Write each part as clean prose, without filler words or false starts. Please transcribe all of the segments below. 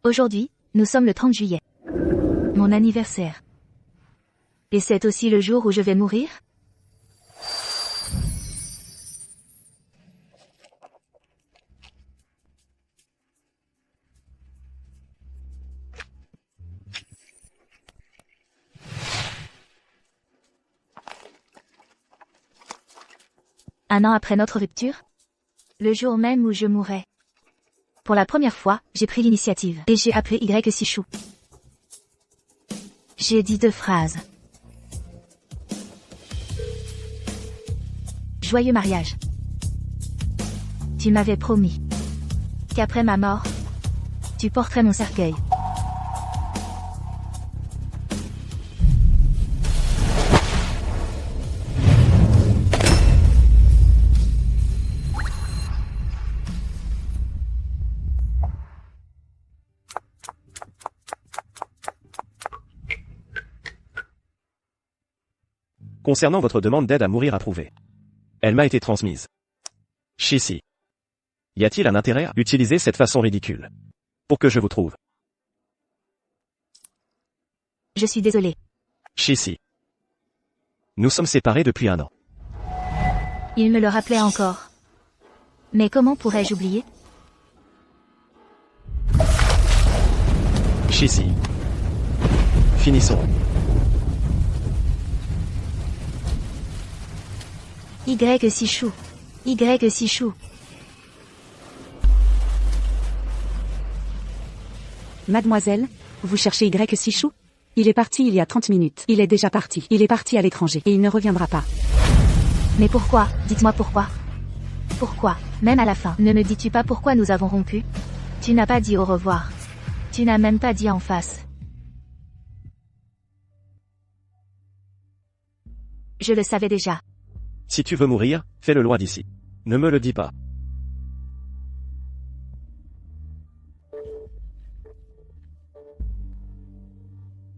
Aujourd'hui, nous sommes le 30 juillet. Mon anniversaire. Et c'est aussi le jour où je vais mourir? Un an après notre rupture? Le jour même où je mourrai. Pour la première fois, j'ai pris l'initiative et j'ai appelé Y Sichou. J'ai dit 2 phrases. Joyeux mariage. Tu m'avais promis qu'après ma mort, tu porterais mon cercueil. Concernant votre demande d'aide à mourir approuvée. Elle m'a été transmise. Shishi. Y a-t-il un intérêt à utiliser cette façon ridicule? Pour que je vous trouve. Je suis désolé. Shishi. Nous sommes séparés depuis 1 an. Il me le rappelait encore. Mais comment pourrais-je oublier? Shishi. Finissons. Y Sichou. Y Sichou. Mademoiselle, vous cherchez Y Sichou? Il est parti il y a 30 minutes. Il est déjà parti. Il est parti à l'étranger et il ne reviendra pas. Mais pourquoi? Dites-moi pourquoi. Pourquoi? Même à la fin, ne me dis-tu pas pourquoi nous avons rompu? Tu n'as pas dit au revoir. Tu n'as même pas dit en face. Je le savais déjà. Si tu veux mourir, fais-le loin d'ici. Ne me le dis pas.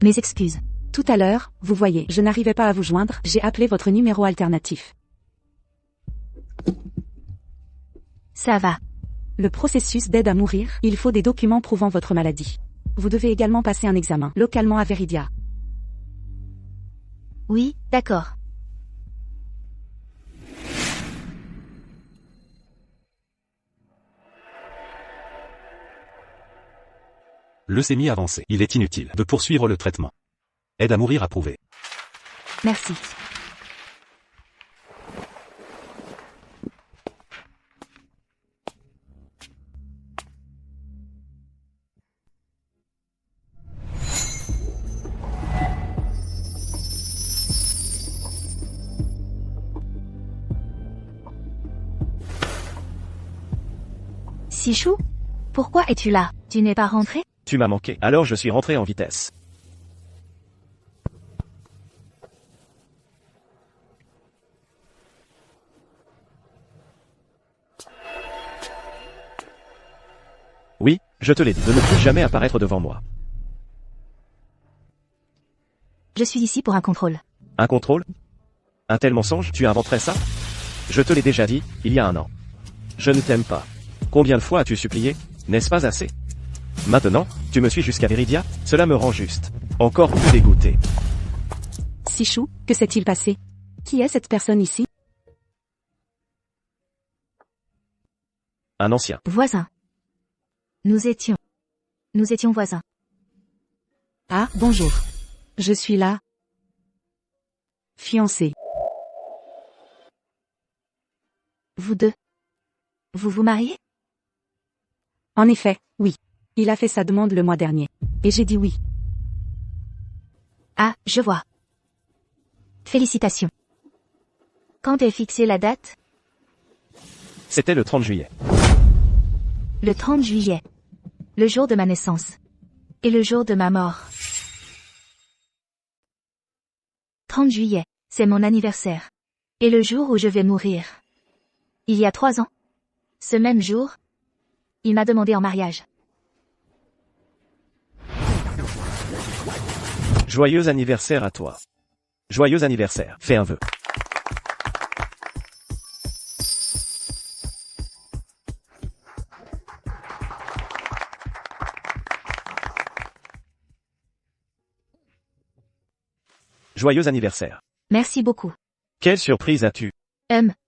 Mes excuses. Tout à l'heure, vous voyez, je n'arrivais pas à vous joindre, j'ai appelé votre numéro alternatif. Ça va. Le processus d'aide à mourir, il faut des documents prouvant votre maladie. Vous devez également passer un examen, localement à Veridia. Oui, d'accord. Leucémie avancée. Il est inutile de poursuivre le traitement. Aide à mourir approuvée. Merci. Sichou? Pourquoi es-tu là? Tu n'es pas rentré? Tu m'as manqué, alors je suis rentré en vitesse. Oui, je te l'ai dit, de ne plus jamais apparaître devant moi. Je suis ici pour un contrôle. Un contrôle? Un tel mensonge, tu inventerais ça? Je te l'ai déjà dit, il y a 1 an. Je ne t'aime pas. Combien de fois as-tu supplié? N'est-ce pas assez? Maintenant, tu me suis jusqu'à Veridia, cela me rend juste encore plus dégoûté. Sichou, que s'est-il passé? Qui est cette personne ici? Un ancien. Voisin. Nous étions voisins. Ah, bonjour. Je suis là. Fiancé. Vous deux. Vous vous mariez? En effet, oui. Il a fait sa demande le mois dernier. Et j'ai dit oui. Ah, je vois. Félicitations. Quand est fixée la date? C'était le 30 juillet. Le 30 juillet. Le jour de ma naissance. Et le jour de ma mort. 30 juillet, c'est mon anniversaire. Et le jour où je vais mourir. Il y a 3 ans. Ce même jour, il m'a demandé en mariage. Joyeux anniversaire à toi. Joyeux anniversaire. Fais un vœu. Joyeux anniversaire. Merci beaucoup. Quelle surprise as-tu?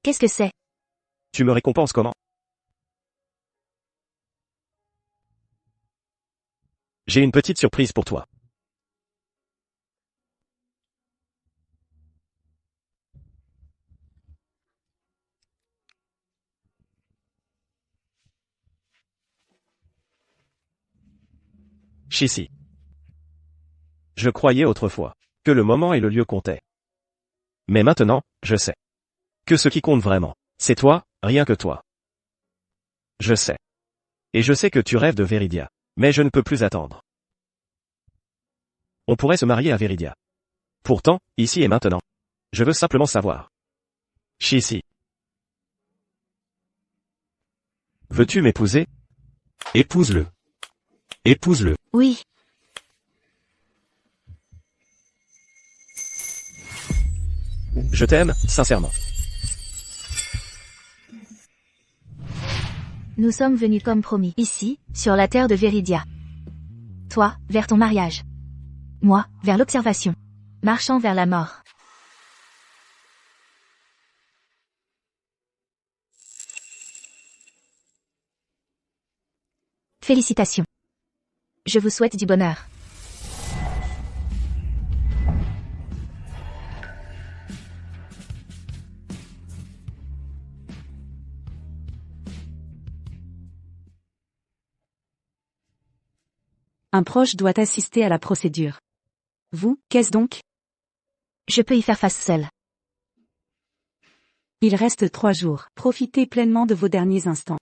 Qu'est-ce que c'est? Tu me récompenses comment? J'ai une petite surprise pour toi. Chissy. Je croyais autrefois que le moment et le lieu comptaient. Mais maintenant, je sais que ce qui compte vraiment, c'est toi, rien que toi. Je sais. Et je sais que tu rêves de Viridia. Mais je ne peux plus attendre. On pourrait se marier à Viridia. Pourtant, ici et maintenant. Je veux simplement savoir. Chissy. Veux-tu m'épouser? Épouse-le. Épouse-le. Oui. Je t'aime, sincèrement. Nous sommes venus comme promis, ici, sur la terre de Viridia. Toi, vers ton mariage. Moi, vers l'observation. Marchant vers la mort. Félicitations. Je vous souhaite du bonheur. Un proche doit assister à la procédure. Vous, qu'est-ce donc? Je peux y faire face seul. Il reste 3 jours. Profitez pleinement de vos derniers instants.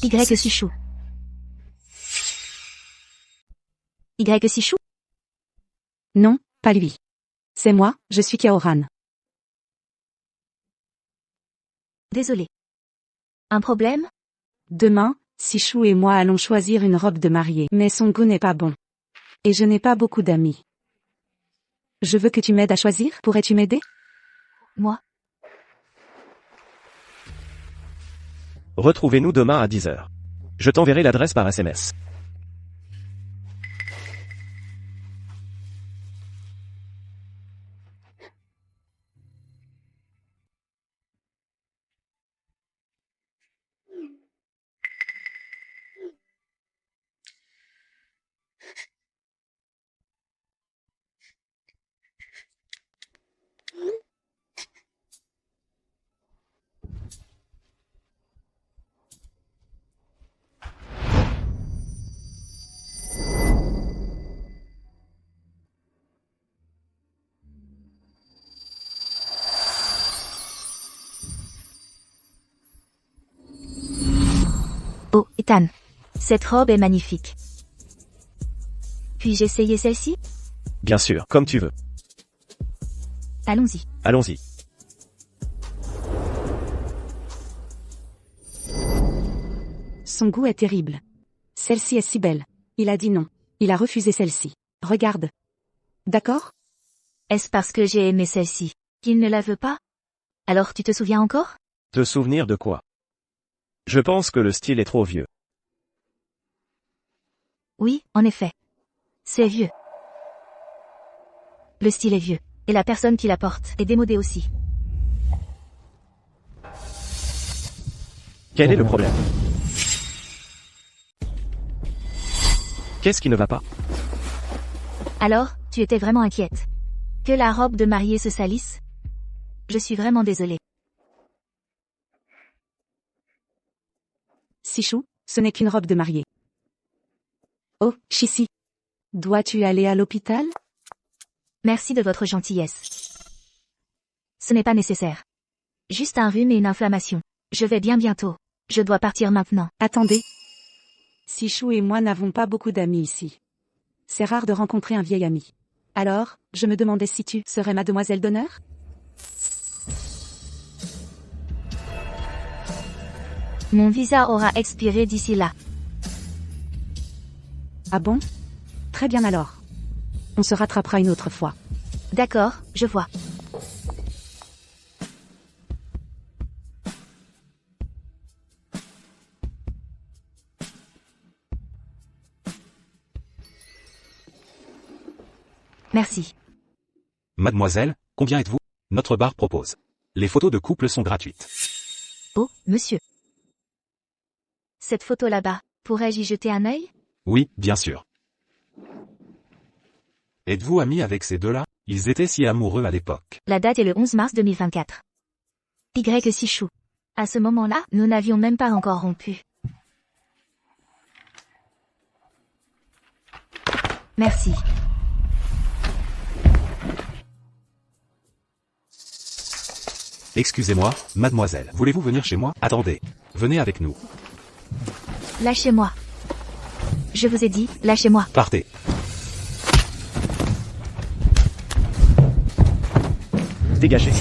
Y Sichou. Y Sichou? Non, pas lui. C'est moi, je suis Kaoran. Désolé. Un problème? Demain, Sichou et moi allons choisir une robe de mariée. Mais son goût n'est pas bon. Et je n'ai pas beaucoup d'amis. Je veux que tu m'aides à choisir. Pourrais-tu m'aider? Moi? Retrouvez-nous demain à 10h. Je t'enverrai l'adresse par SMS. Oh, Ethan. Cette robe est magnifique. Puis-je essayer celle-ci? Bien sûr, comme tu veux. Allons-y. Allons-y. Son goût est terrible. Celle-ci est si belle. Il a dit non. Il a refusé celle-ci. Regarde. D'accord? Est-ce parce que j'ai aimé celle-ci qu'il ne la veut pas? Alors tu te souviens encore? Te souvenir de quoi? Je pense que le style est trop vieux. Oui, en effet. C'est vieux. Le style est vieux. Et la personne qui la porte est démodée aussi. Quel est le problème? Qu'est-ce qui ne va pas? Alors, tu étais vraiment inquiète. Que la robe de mariée se salisse? Je suis vraiment désolée. Sichou, ce n'est qu'une robe de mariée. Oh, Chissy. Dois-tu aller à l'hôpital? Merci de votre gentillesse. Ce n'est pas nécessaire. Juste un rhume et une inflammation. Je vais bien bientôt. Je dois partir maintenant. Attendez. Sichou et moi n'avons pas beaucoup d'amis ici. C'est rare de rencontrer un vieil ami. Alors, je me demandais si tu serais mademoiselle d'honneur? Mon visa aura expiré d'ici là. Ah bon? Très bien alors. On se rattrapera une autre fois. D'accord, je vois. Merci. Mademoiselle, combien êtes-vous? Notre bar propose. Les photos de couple sont gratuites. Oh, monsieur. Cette photo là-bas, pourrais-je y jeter un œil? Oui, bien sûr. Êtes-vous ami avec ces deux-là? Ils étaient si amoureux à l'époque. La date est le 11 mars 2024. Y Sichou. À ce moment-là, nous n'avions même pas encore rompu. Merci. Excusez-moi, mademoiselle, voulez-vous venir chez moi? Attendez. Venez avec nous. Lâchez-moi. Je vous ai dit, lâchez-moi. Partez. Dégagez.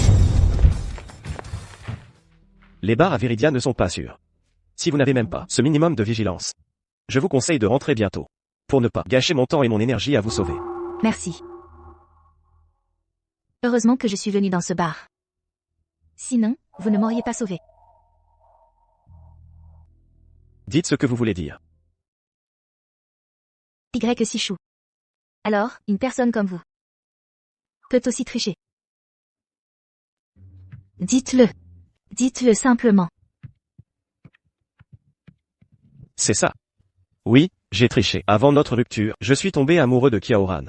Les bars à Viridia ne sont pas sûrs. Si vous n'avez même pas ce minimum de vigilance, je vous conseille de rentrer bientôt. Pour ne pas gâcher mon temps et mon énergie à vous sauver. Merci. Heureusement que je suis venu dans ce bar. Sinon, vous ne m'auriez pas sauvé. Dites ce que vous voulez dire. Y Sichou. Alors, une personne comme vous peut aussi tricher. Dites-le. Dites-le simplement. C'est ça. Oui, j'ai triché. Avant notre rupture, je suis tombé amoureux de Kiaoran.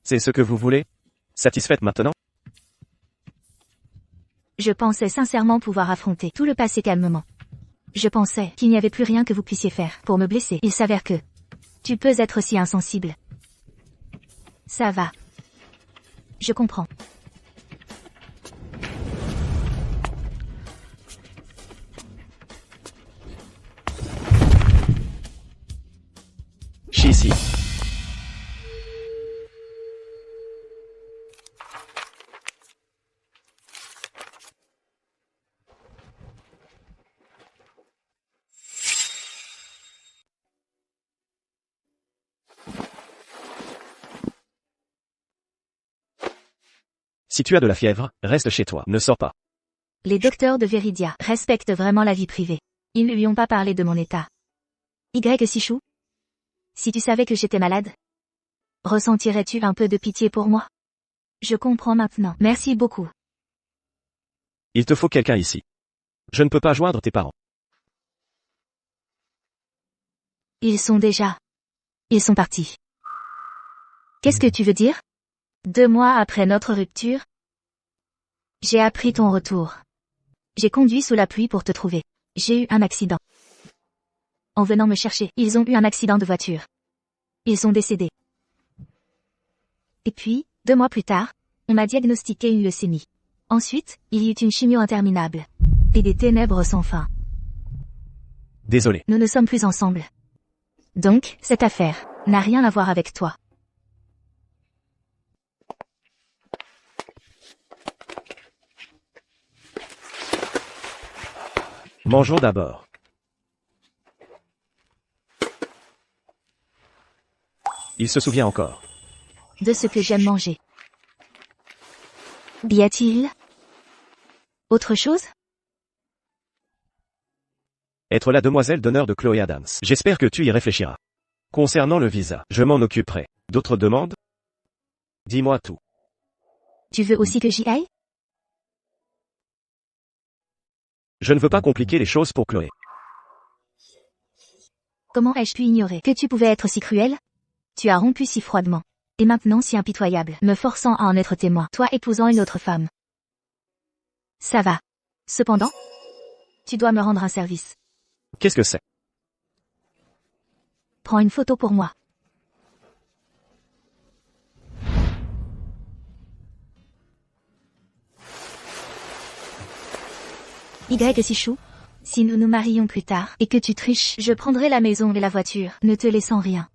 C'est ce que vous voulez? Satisfaite maintenant? Je pensais sincèrement pouvoir affronter tout le passé calmement. Je pensais qu'il n'y avait plus rien que vous puissiez faire pour me blesser. Il s'avère que tu peux être si insensible. Ça va. Je comprends. Ici. Si tu as de la fièvre, reste chez toi, ne sors pas. Les docteurs de Viridia respectent vraiment la vie privée. Ils ne lui ont pas parlé de mon état. Y Sichou? Si tu savais que j'étais malade, ressentirais-tu un peu de pitié pour moi? Je comprends maintenant. Merci beaucoup. Il te faut quelqu'un ici. Je ne peux pas joindre tes parents. Ils sont partis. Qu'est-ce que tu veux dire? 2 mois après notre rupture, j'ai appris ton retour. J'ai conduit sous la pluie pour te trouver. J'ai eu un accident. En venant me chercher, ils ont eu un accident de voiture. Ils sont décédés. Et puis, 2 mois plus tard, on m'a diagnostiqué une leucémie. Ensuite, il y eut une chimio interminable. Et des ténèbres sans fin. Désolé. Nous ne sommes plus ensemble. Donc, cette affaire n'a rien à voir avec toi. Mangeons d'abord. Il se souvient encore. De ce que j'aime manger. Y a-t-il autre chose? Être la demoiselle d'honneur de Chloé Adams. J'espère que tu y réfléchiras. Concernant le visa, je m'en occuperai. D'autres demandes? Dis-moi tout. Tu veux aussi que j'y aille? Je ne veux pas compliquer les choses pour Chloé. Comment ai-je pu ignorer que tu pouvais être si cruel? Tu as rompu si froidement. Et maintenant si impitoyable, me forçant à en être témoin, toi épousant une autre femme. Ça va. Cependant, tu dois me rendre un service. Qu'est-ce que c'est? Prends une photo pour moi. Y Sichou, si nous nous marions plus tard et que tu triches, je prendrai la maison et la voiture, ne te laissant rien.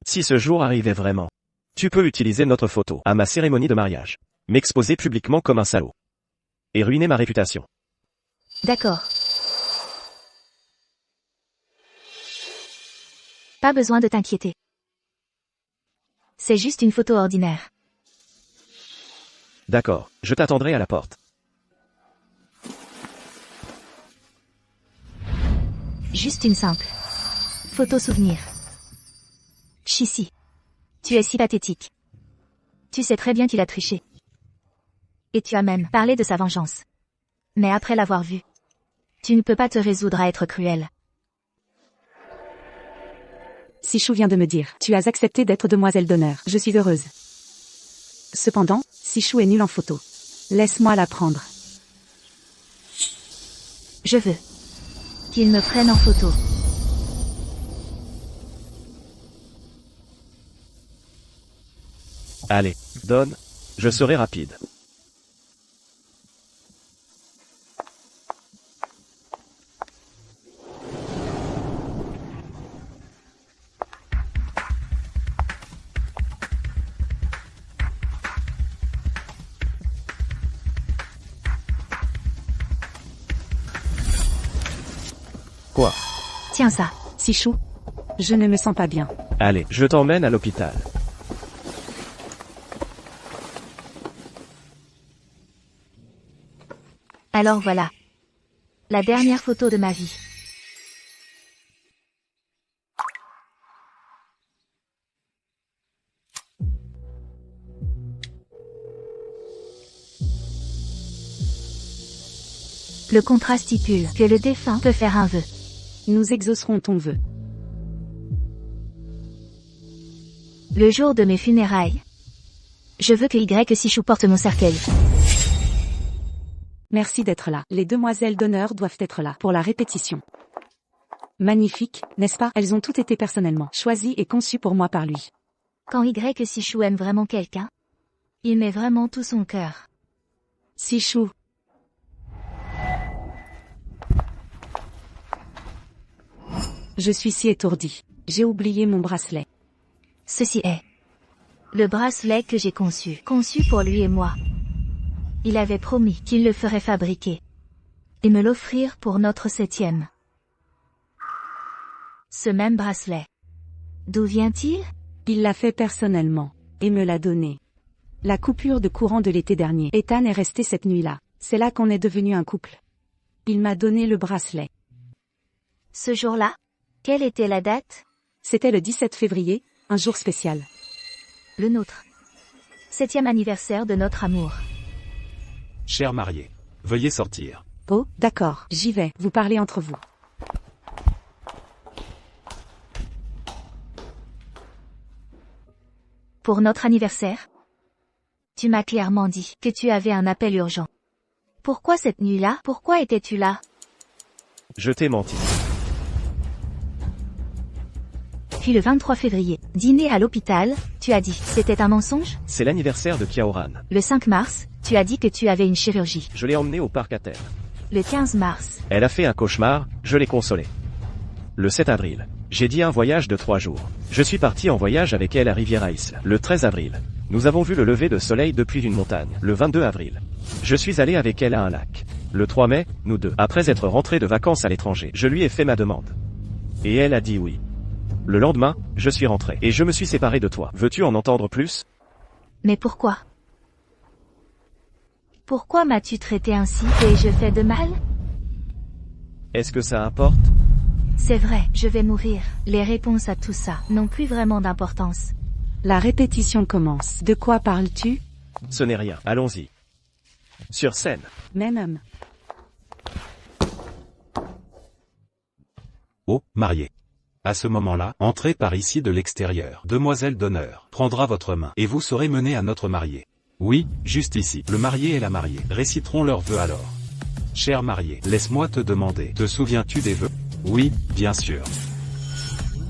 Si ce jour arrivait vraiment, tu peux utiliser notre photo à ma cérémonie de mariage. M'exposer publiquement comme un salaud. Et ruiner ma réputation. D'accord. Pas besoin de t'inquiéter. C'est juste une photo ordinaire. D'accord, je t'attendrai à la porte. Juste une simple photo souvenir. Chissy. Tu es si pathétique. Tu sais très bien qu'il a triché. Et tu as même parlé de sa vengeance. Mais après l'avoir vu, tu ne peux pas te résoudre à être cruel. Sichou vient de me dire, tu as accepté d'être demoiselle d'honneur. Je suis heureuse. Cependant, Sichou est nul en photo. Laisse-moi la prendre. Je veux qu'il me prenne en photo. Allez, donne. Je serai rapide. Quoi? Tiens ça. Sichou, je ne me sens pas bien. Allez, je t'emmène à l'hôpital. Alors voilà. La dernière photo de ma vie. Le contrat stipule que le défunt peut faire un vœu. Nous exaucerons ton vœu. Le jour de mes funérailles. Je veux que Sichou porte mon cercueil. Merci d'être là. Les demoiselles d'honneur doivent être là pour la répétition. Magnifique, n'est-ce pas? Elles ont toutes été personnellement choisies et conçues pour moi par lui. Quand Sichou aime vraiment quelqu'un, il met vraiment tout son cœur. Sichou. Je suis si étourdie. J'ai oublié mon bracelet. Ceci est le bracelet que j'ai conçu pour lui et moi. Il avait promis qu'il le ferait fabriquer et me l'offrir pour notre 7e. Ce même bracelet. D'où vient-il? Il l'a fait personnellement et me l'a donné. La coupure de courant de l'été dernier. Ethan est resté cette nuit-là. C'est là qu'on est devenu un couple. Il m'a donné le bracelet. Ce jour-là? Quelle était la date? C'était le 17 février, un jour spécial. Le nôtre. 7e anniversaire de notre amour. Chers mariés, veuillez sortir. Oh, d'accord, j'y vais, vous parlez entre vous. Pour notre anniversaire? Tu m'as clairement dit que tu avais un appel urgent. Pourquoi cette nuit-là? Pourquoi étais-tu là? Je t'ai menti. Puis le 23 février, dîner à l'hôpital, tu as dit, c'était un mensonge? C'est l'anniversaire de Kiaoran. Le 5 mars, tu as dit que tu avais une chirurgie. Je l'ai emmenée au parc à terre. Le 15 mars, Elle a fait un cauchemar, je l'ai consolée. Le 7 avril, j'ai dit un voyage de 3 jours. Je suis parti en voyage avec elle à Riviera Isla. Le 13 avril, nous avons vu le lever de soleil depuis une montagne. Le 22 avril, je suis allé avec elle à un lac. Le 3 mai, nous deux, après être rentrés de vacances à l'étranger, je lui ai fait ma demande. Et elle a dit oui. Le lendemain, je suis rentré et je me suis séparé de toi. Veux-tu en entendre plus? mais pourquoi? Pourquoi m'as-tu traité ainsi? T'ai-je fait de mal? Est-ce que ça importe? C'est vrai, je vais mourir. Les réponses à tout ça n'ont plus vraiment d'importance. La répétition commence. De quoi parles-tu? Ce n'est rien, allons-y. Sur scène. Même homme. Oh, marié. À ce moment-là, entrez par ici de l'extérieur. Demoiselle d'honneur prendra votre main et vous serez menée à notre marié. Oui, juste ici. Le marié et la mariée réciteront leurs vœux alors. Cher marié, laisse-moi te demander, te souviens-tu des vœux? Oui, bien sûr.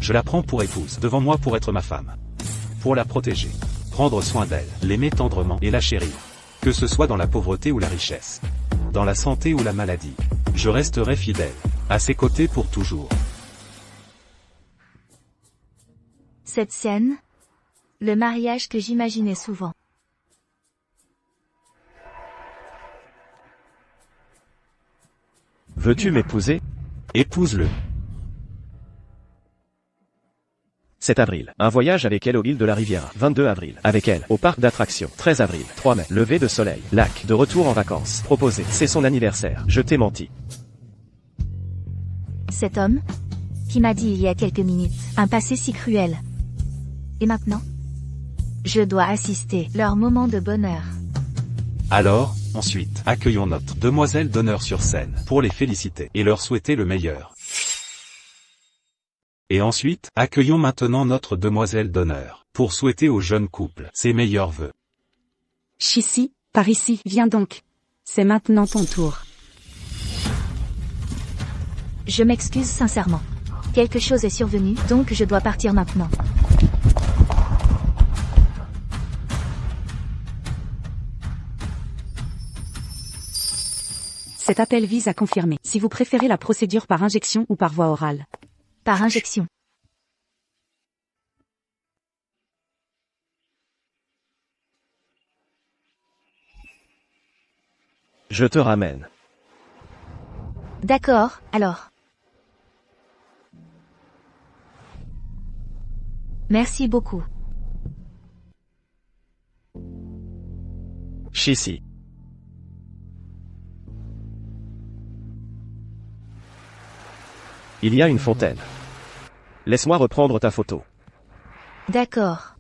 Je la prends pour épouse, devant moi pour être ma femme. Pour la protéger, prendre soin d'elle, l'aimer tendrement et la chérir. Que ce soit dans la pauvreté ou la richesse, dans la santé ou la maladie, je resterai fidèle, à ses côtés pour toujours. Cette scène, le mariage que j'imaginais souvent. Veux-tu m'épouser? Épouse-le. 7 avril. Un voyage avec elle aux îles de la Riviera. 22 avril. Avec elle, au parc d'attractions. 13 avril. 3 mai. Lever de soleil. Lac. De retour en vacances. Proposé. C'est son anniversaire. Je t'ai menti. Cet homme, qui m'a dit il y a quelques minutes, un passé si cruel. Et maintenant? Je dois assister leur moment de bonheur. Alors, ensuite, accueillons notre demoiselle d'honneur sur scène, pour les féliciter, et leur souhaiter le meilleur. Et ensuite, accueillons maintenant notre demoiselle d'honneur, pour souhaiter au jeune couple ses meilleurs vœux. Chissy, par ici, viens donc. C'est maintenant ton tour. Je m'excuse sincèrement. Quelque chose est survenu, donc je dois partir maintenant. Cet appel vise à confirmer si vous préférez la procédure par injection ou par voie orale. Par injection. Je te ramène. D'accord, alors. Merci beaucoup. Chissy. Il y a une fontaine. Laisse-moi reprendre ta photo. D'accord.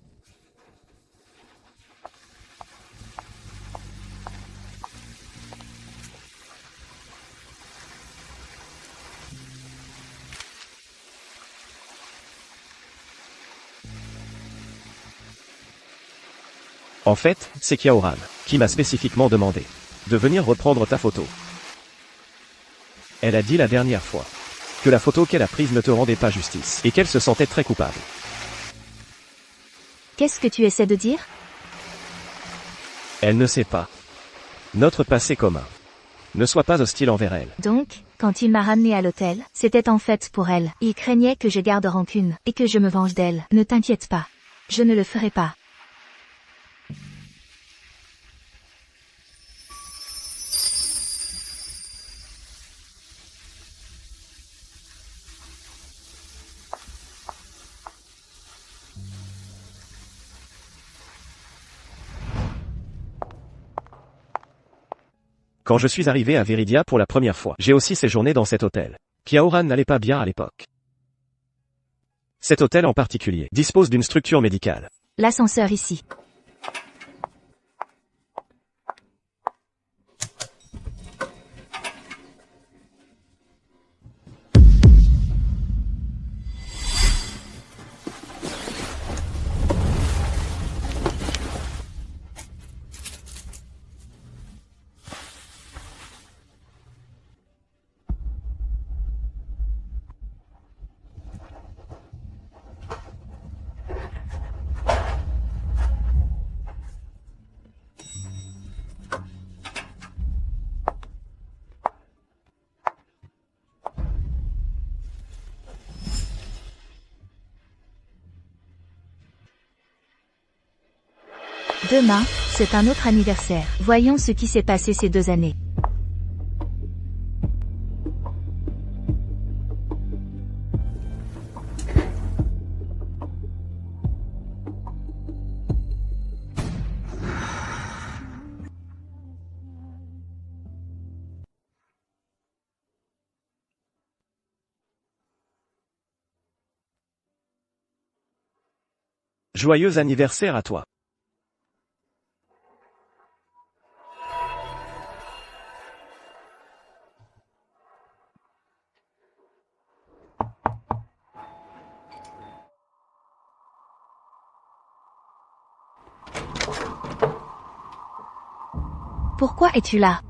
En fait, c'est Kiaoran, qui m'a spécifiquement demandé de venir reprendre ta photo. Elle a dit la dernière fois que la photo qu'elle a prise ne te rendait pas justice, et qu'elle se sentait très coupable. Qu'est-ce que tu essaies de dire? Elle ne sait pas notre passé commun. Ne sois pas hostile envers elle. Donc, quand il m'a ramené à l'hôtel, c'était en fait pour elle. Il craignait que je garde rancune, et que je me venge d'elle. Ne t'inquiète pas. Je ne le ferai pas. Quand je suis arrivé à Viridia pour la première fois, j'ai aussi séjourné dans cet hôtel. Kiaoran n'allait pas bien à l'époque. Cet hôtel en particulier dispose d'une structure médicale. L'ascenseur ici. Demain, c'est un autre anniversaire. Voyons ce qui s'est passé ces 2 années. Joyeux anniversaire à toi. Pourquoi es-tu là?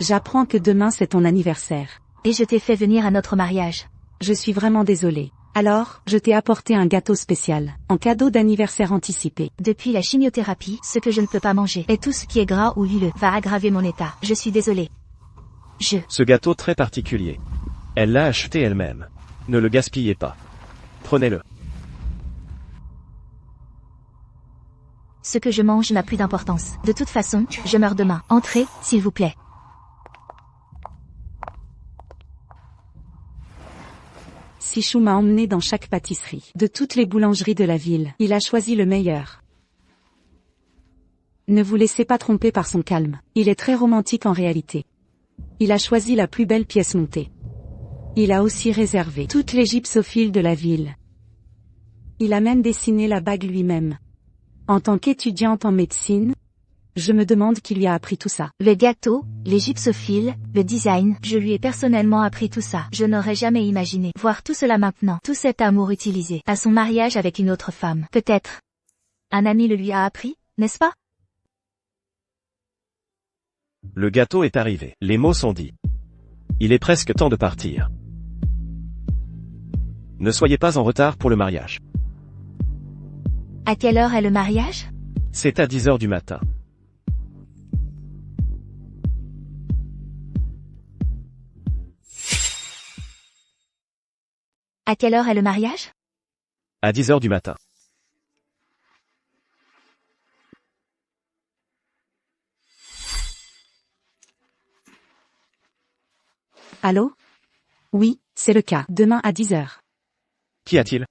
J'apprends que demain c'est ton anniversaire. Et je t'ai fait venir à notre mariage. Je suis vraiment désolée. Alors, je t'ai apporté un gâteau spécial, en cadeau d'anniversaire anticipé. Depuis la chimiothérapie, ce que je ne peux pas manger, et tout ce qui est gras ou huileux, va aggraver mon état. Je suis désolée. Ce gâteau très particulier. Elle l'a acheté elle-même. Ne le gaspillez pas. Prenez-le. Ce que je mange n'a plus d'importance. De toute façon, je meurs demain. Entrez, s'il vous plaît. Sichou m'a emmené dans chaque pâtisserie, de toutes les boulangeries de la ville. Il a choisi le meilleur. Ne vous laissez pas tromper par son calme. Il est très romantique en réalité. Il a choisi la plus belle pièce montée. Il a aussi réservé toutes les gypsophiles de la ville. Il a même dessiné la bague lui-même. En tant qu'étudiante en médecine, je me demande qui lui a appris tout ça. Le gâteau, les gypsophiles, le design, je lui ai personnellement appris tout ça. Je n'aurais jamais imaginé voir tout cela maintenant. Tout cet amour utilisé à son mariage avec une autre femme. Peut-être. Un ami le lui a appris, n'est-ce pas? Le gâteau est arrivé. Les mots sont dits. Il est presque temps de partir. Ne soyez pas en retard pour le mariage. À quelle heure est le mariage? C'est à 10h du matin. À quelle heure est le mariage? À 10h du matin. Allô? Oui, c'est le cas. Demain à 10h. Qu'y a-t-il?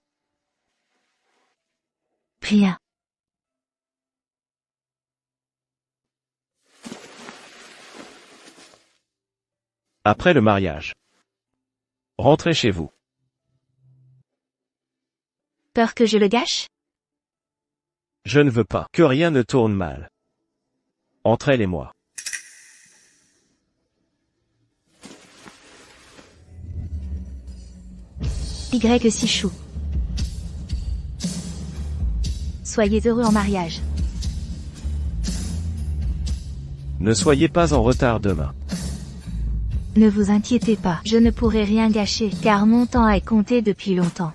Rien. Après le mariage. Rentrez chez vous. Peur que je le gâche? Je ne veux pas que rien ne tourne mal. Entre elle et moi. Y Sichou. Soyez heureux en mariage. Ne soyez pas en retard demain. Ne vous inquiétez pas, je ne pourrai rien gâcher, car mon temps est compté depuis longtemps.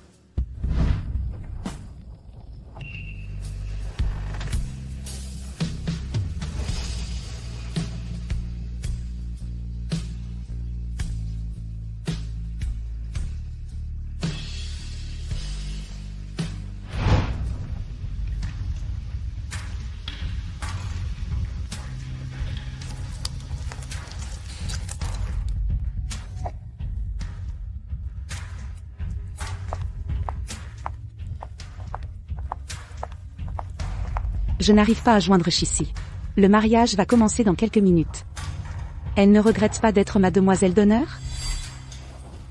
Je n'arrive pas à joindre Chissy. Le mariage va commencer dans quelques minutes. Elle ne regrette pas d'être mademoiselle d'honneur?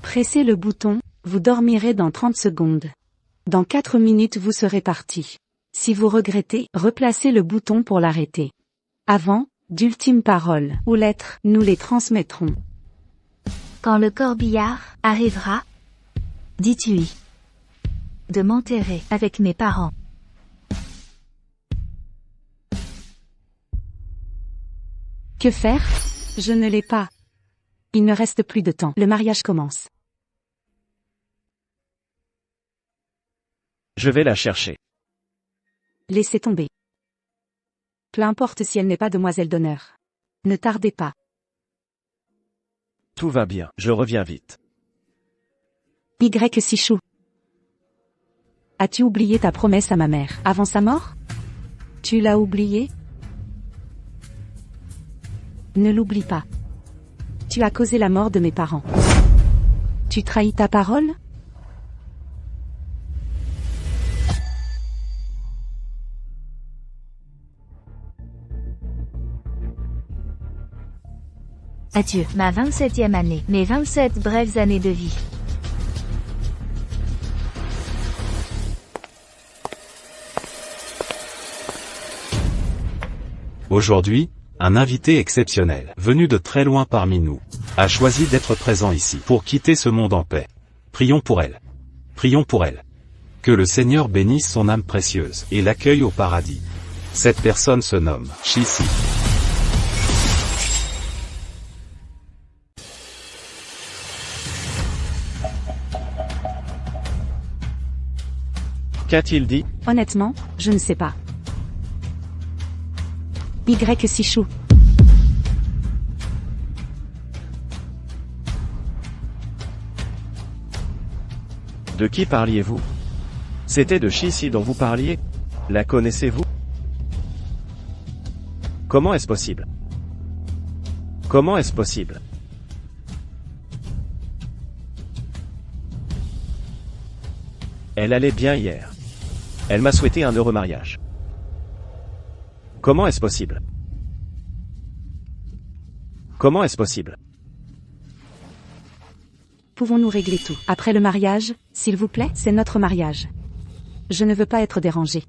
Pressez le bouton, vous dormirez dans 30 secondes. Dans 4 minutes vous serez parti. Si vous regrettez, replacez le bouton pour l'arrêter. Avant, d'ultimes paroles ou lettres, nous les transmettrons. Quand le corbillard arrivera, dites-lui de m'enterrer avec mes parents. Que faire? Je ne l'ai pas. Il ne reste plus de temps. Le mariage commence. Je vais la chercher. Laissez tomber. Peu importe si elle n'est pas demoiselle d'honneur. Ne tardez pas. Tout va bien, je reviens vite. Y Sichou. As-tu oublié ta promesse à ma mère avant sa mort? Tu l'as oubliée? Ne l'oublie pas. Tu as causé la mort de mes parents. Tu trahis ta parole? Adieu, ma 27e année, mes 27 brèves années de vie. Aujourd'hui, un invité exceptionnel, venu de très loin parmi nous, a choisi d'être présent ici pour quitter ce monde en paix. Prions pour elle. Prions pour elle. Que le Seigneur bénisse son âme précieuse et l'accueille au paradis. Cette personne se nomme Chissy. Qu'a-t-il dit? Honnêtement, je ne sais pas. Y Sichou. De qui parliez-vous? C'était de Chissy dont vous parliez? La connaissez-vous? Comment est-ce possible? Comment est-ce possible? Elle allait bien hier. Elle m'a souhaité un heureux mariage. Comment est-ce possible? Comment est-ce possible? Pouvons-nous régler tout après le mariage, s'il vous plaît? C'est notre mariage. Je ne veux pas être dérangé.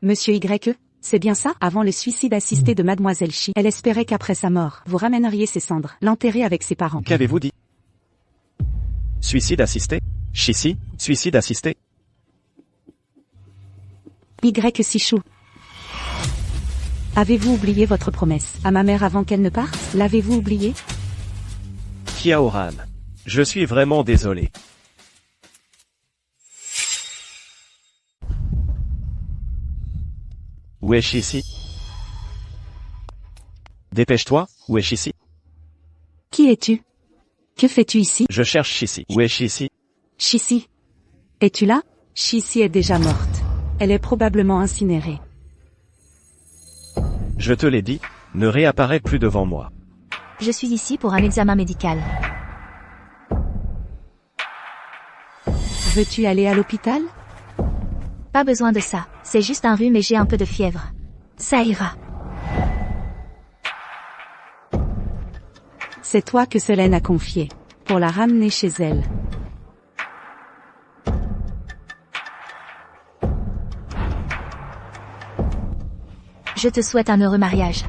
Monsieur Y, c'est bien ça? Avant le suicide assisté de Mademoiselle Chi, elle espérait qu'après sa mort, vous ramèneriez ses cendres, l'enterrer avec ses parents. Qu'avez-vous dit? Suicide assisté? Chissi, suicide assisté? Y Sichou. Avez-vous oublié votre promesse à ma mère avant qu'elle ne parte? L'avez-vous oublié? Kiaoran. Je suis vraiment désolé. Où est Chissi? Dépêche-toi, où est Chissi? Qui es-tu? Que fais-tu ici? Je cherche Chissi. Où est Chissi? Chissi. Es-tu là? Chissi est déjà morte. Elle est probablement incinérée. Je te l'ai dit, ne réapparaît plus devant moi. Je suis ici pour un examen médical. Veux-tu aller à l'hôpital? Pas besoin de ça, c'est juste un rhume et j'ai un peu de fièvre. Ça ira. C'est toi que Solène a confié, pour la ramener chez elle. Je te souhaite un heureux mariage.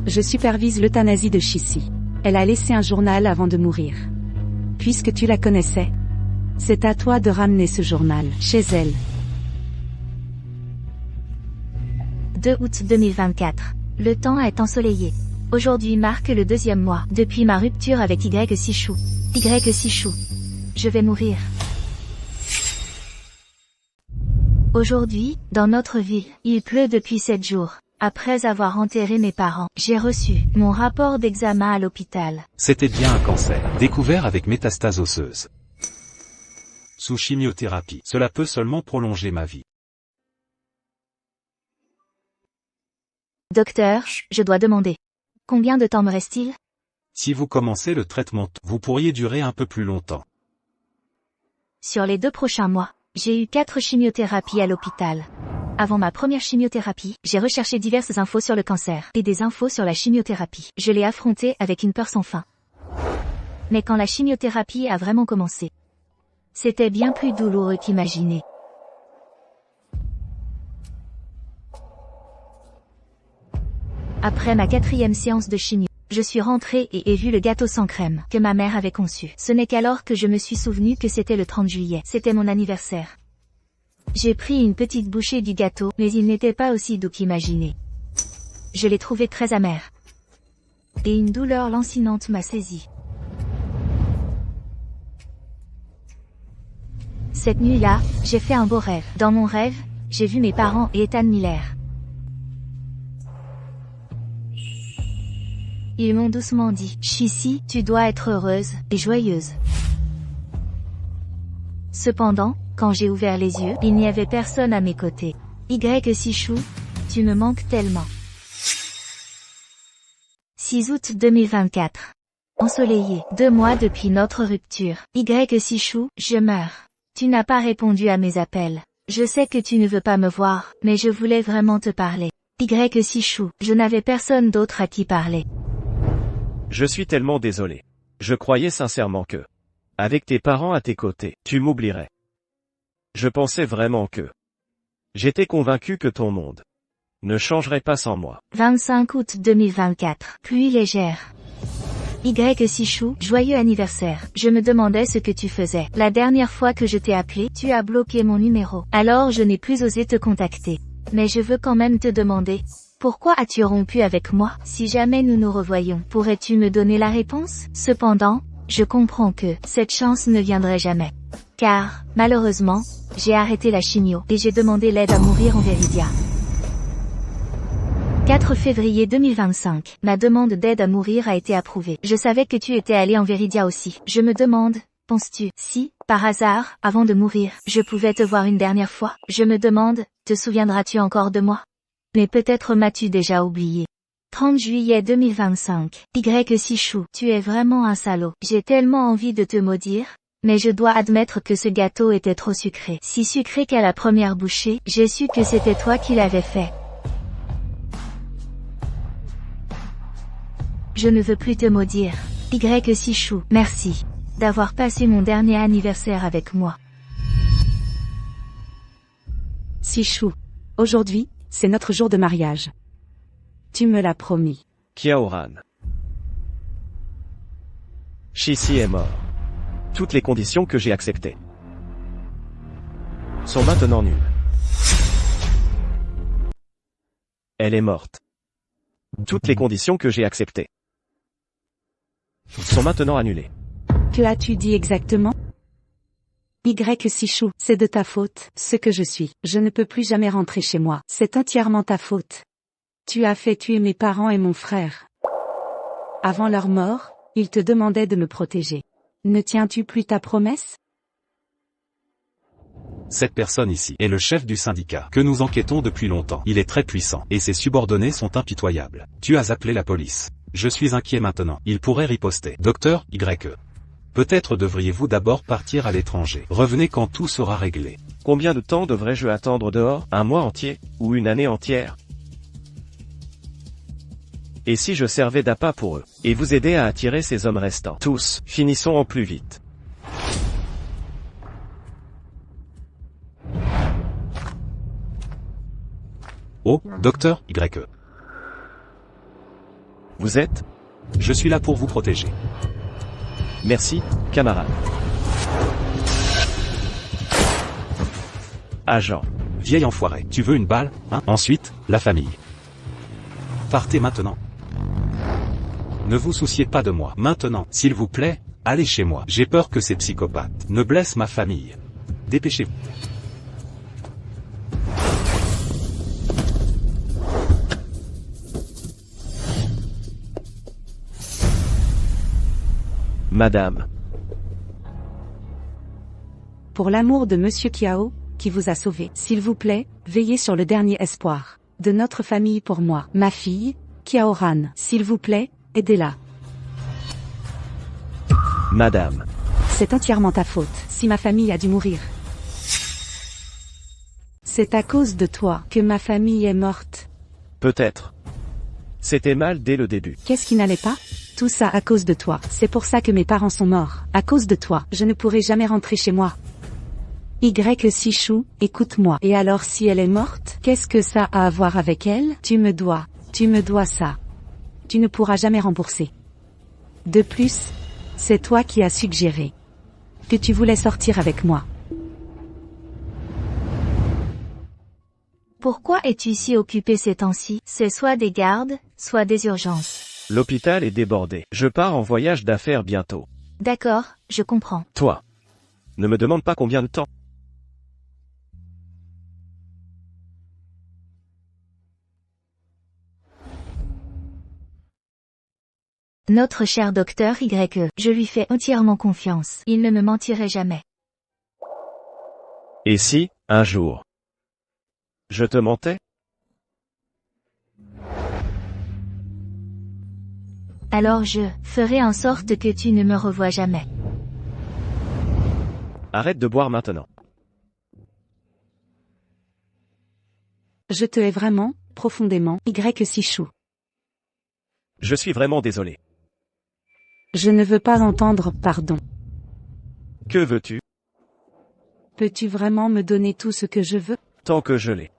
Je supervise l'euthanasie de Chissi. Elle a laissé un journal avant de mourir. Puisque tu la connaissais, c'est à toi de ramener ce journal chez elle. 2 août 2024. Le temps est ensoleillé. Aujourd'hui marque le 2e mois depuis ma rupture avec Y Sichou. Y Sichou. Je vais mourir. Aujourd'hui, dans notre ville, il pleut depuis 7 jours. Après avoir enterré mes parents, j'ai reçu mon rapport d'examen à l'hôpital. C'était bien un cancer, découvert avec métastase osseuse. Sous chimiothérapie, cela peut seulement prolonger ma vie. Docteur, je dois demander. Combien de temps me reste-t-il? Si vous commencez le traitement, vous pourriez durer un peu plus longtemps. Sur les 2 prochains mois, j'ai eu 4 chimiothérapies à l'hôpital. Avant ma première chimiothérapie, j'ai recherché diverses infos sur le cancer et des infos sur la chimiothérapie. Je l'ai affronté avec une peur sans fin. Mais quand la chimiothérapie a vraiment commencé, c'était bien plus douloureux qu'imaginé. Après ma 4e séance de chimio, je suis rentrée et ai vu le gâteau sans crème que ma mère avait conçu. Ce n'est qu'alors que je me suis souvenu que c'était le 30 juillet. C'était mon anniversaire. J'ai pris une petite bouchée du gâteau, mais il n'était pas aussi doux qu'imaginé. Je l'ai trouvé très amer. Et une douleur lancinante m'a saisi. Cette nuit-là, j'ai fait un beau rêve. Dans mon rêve, j'ai vu mes parents et Ethan Miller. Ils m'ont doucement dit, Chissi, tu dois être heureuse et joyeuse. Cependant, quand j'ai ouvert les yeux, il n'y avait personne à mes côtés. Y Sichou, tu me manques tellement. 6 août 2024. Ensoleillé, 2 mois depuis notre rupture. Y Sichou, je meurs. Tu n'as pas répondu à mes appels. Je sais que tu ne veux pas me voir, mais je voulais vraiment te parler. Y Sichou, je n'avais personne d'autre à qui parler. Je suis tellement désolé. Je croyais sincèrement que, avec tes parents à tes côtés, tu m'oublierais. Je pensais vraiment que... J'étais convaincu que ton monde ne changerait pas sans moi. 25 août 2024. Pluie légère. Y Sichou, joyeux anniversaire. Je me demandais ce que tu faisais. La dernière fois que je t'ai appelé, tu as bloqué mon numéro. Alors je n'ai plus osé te contacter. Mais je veux quand même te demander, pourquoi as-tu rompu avec moi? Si jamais nous nous revoyons, pourrais-tu me donner la réponse? Cependant, je comprends que cette chance ne viendrait jamais. Car, malheureusement, j'ai arrêté la chimio et j'ai demandé l'aide à mourir en Veridia. 4 février 2025. Ma demande d'aide à mourir a été approuvée. Je savais que tu étais allé en Veridia aussi. Je me demande, penses-tu, si, par hasard, avant de mourir, je pouvais te voir une dernière fois? Je me demande, te souviendras-tu encore de moi? Mais peut-être m'as-tu déjà oublié. 30 juillet 2025. Y Sichou, tu es vraiment un salaud. J'ai tellement envie de te maudire, mais je dois admettre que ce gâteau était trop sucré. Si sucré qu'à la première bouchée, j'ai su que c'était toi qui l'avais fait. Je ne veux plus te maudire. Y Sichou, merci d'avoir passé mon dernier anniversaire avec moi. Sichou. Aujourd'hui, c'est notre jour de mariage. Tu me l'as promis. Kiaoran. Shishi est mort. Toutes les conditions que j'ai acceptées sont maintenant nulles. Elle est morte. Toutes les conditions que j'ai acceptées sont maintenant annulées. Que as-tu dit exactement? Y Sichou, c'est de ta faute, ce que je suis. Je ne peux plus jamais rentrer chez moi. C'est entièrement ta faute. Tu as fait tuer mes parents et mon frère. Avant leur mort, ils te demandaient de me protéger. Ne tiens-tu plus ta promesse? Cette personne ici est le chef du syndicat que nous enquêtons depuis longtemps. Il est très puissant et ses subordonnés sont impitoyables. Tu as appelé la police. Je suis inquiet maintenant. Il pourrait riposter. Docteur Y. Peut-être devriez-vous d'abord partir à l'étranger. Revenez quand tout sera réglé. Combien de temps devrais-je attendre dehors? Un mois entier? Ou une année entière? Et si je servais d'appât pour eux, et vous aidais à attirer ces hommes restants? Tous, finissons au plus vite. Oh, docteur Y. Vous êtes? Je suis là pour vous protéger. Merci, camarade. Agent. Vieil enfoiré, tu veux une balle, hein? Ensuite, la famille. Partez maintenant. Ne vous souciez pas de moi. Maintenant, s'il vous plaît, allez chez moi. J'ai peur que ces psychopathes ne blessent ma famille. Dépêchez-vous. Madame. Pour l'amour de Monsieur Kiao, qui vous a sauvé, s'il vous plaît, veillez sur le dernier espoir de notre famille pour moi. Ma fille, Kiaoran. S'il vous plaît, aidez-la. Madame. C'est entièrement ta faute, si ma famille a dû mourir. C'est à cause de toi que ma famille est morte. Peut-être. C'était mal dès le début. Qu'est-ce qui n'allait pas? Tout ça à cause de toi. C'est pour ça que mes parents sont morts. À cause de toi, je ne pourrai jamais rentrer chez moi. Y Sichou, écoute-moi. Et alors si elle est morte, qu'est-ce que ça a à voir avec elle? Tu me dois ça. Tu ne pourras jamais rembourser. De plus, c'est toi qui as suggéré que tu voulais sortir avec moi. Pourquoi es-tu si occupé ces temps-ci? C'est soit des gardes, soit des urgences. L'hôpital est débordé. Je pars en voyage d'affaires bientôt. D'accord, je comprends. Toi. Ne me demande pas combien de temps. Notre cher docteur Y, je lui fais entièrement confiance. Il ne me mentirait jamais. Et si, un jour, je te mentais? Alors je ferai en sorte que tu ne me revois jamais. Arrête de boire maintenant. Je te hais vraiment, profondément, Y Sichou. Je suis vraiment désolé. Je ne veux pas entendre pardon. Que veux-tu? Peux-tu vraiment me donner tout ce que je veux? Tant que je l'ai.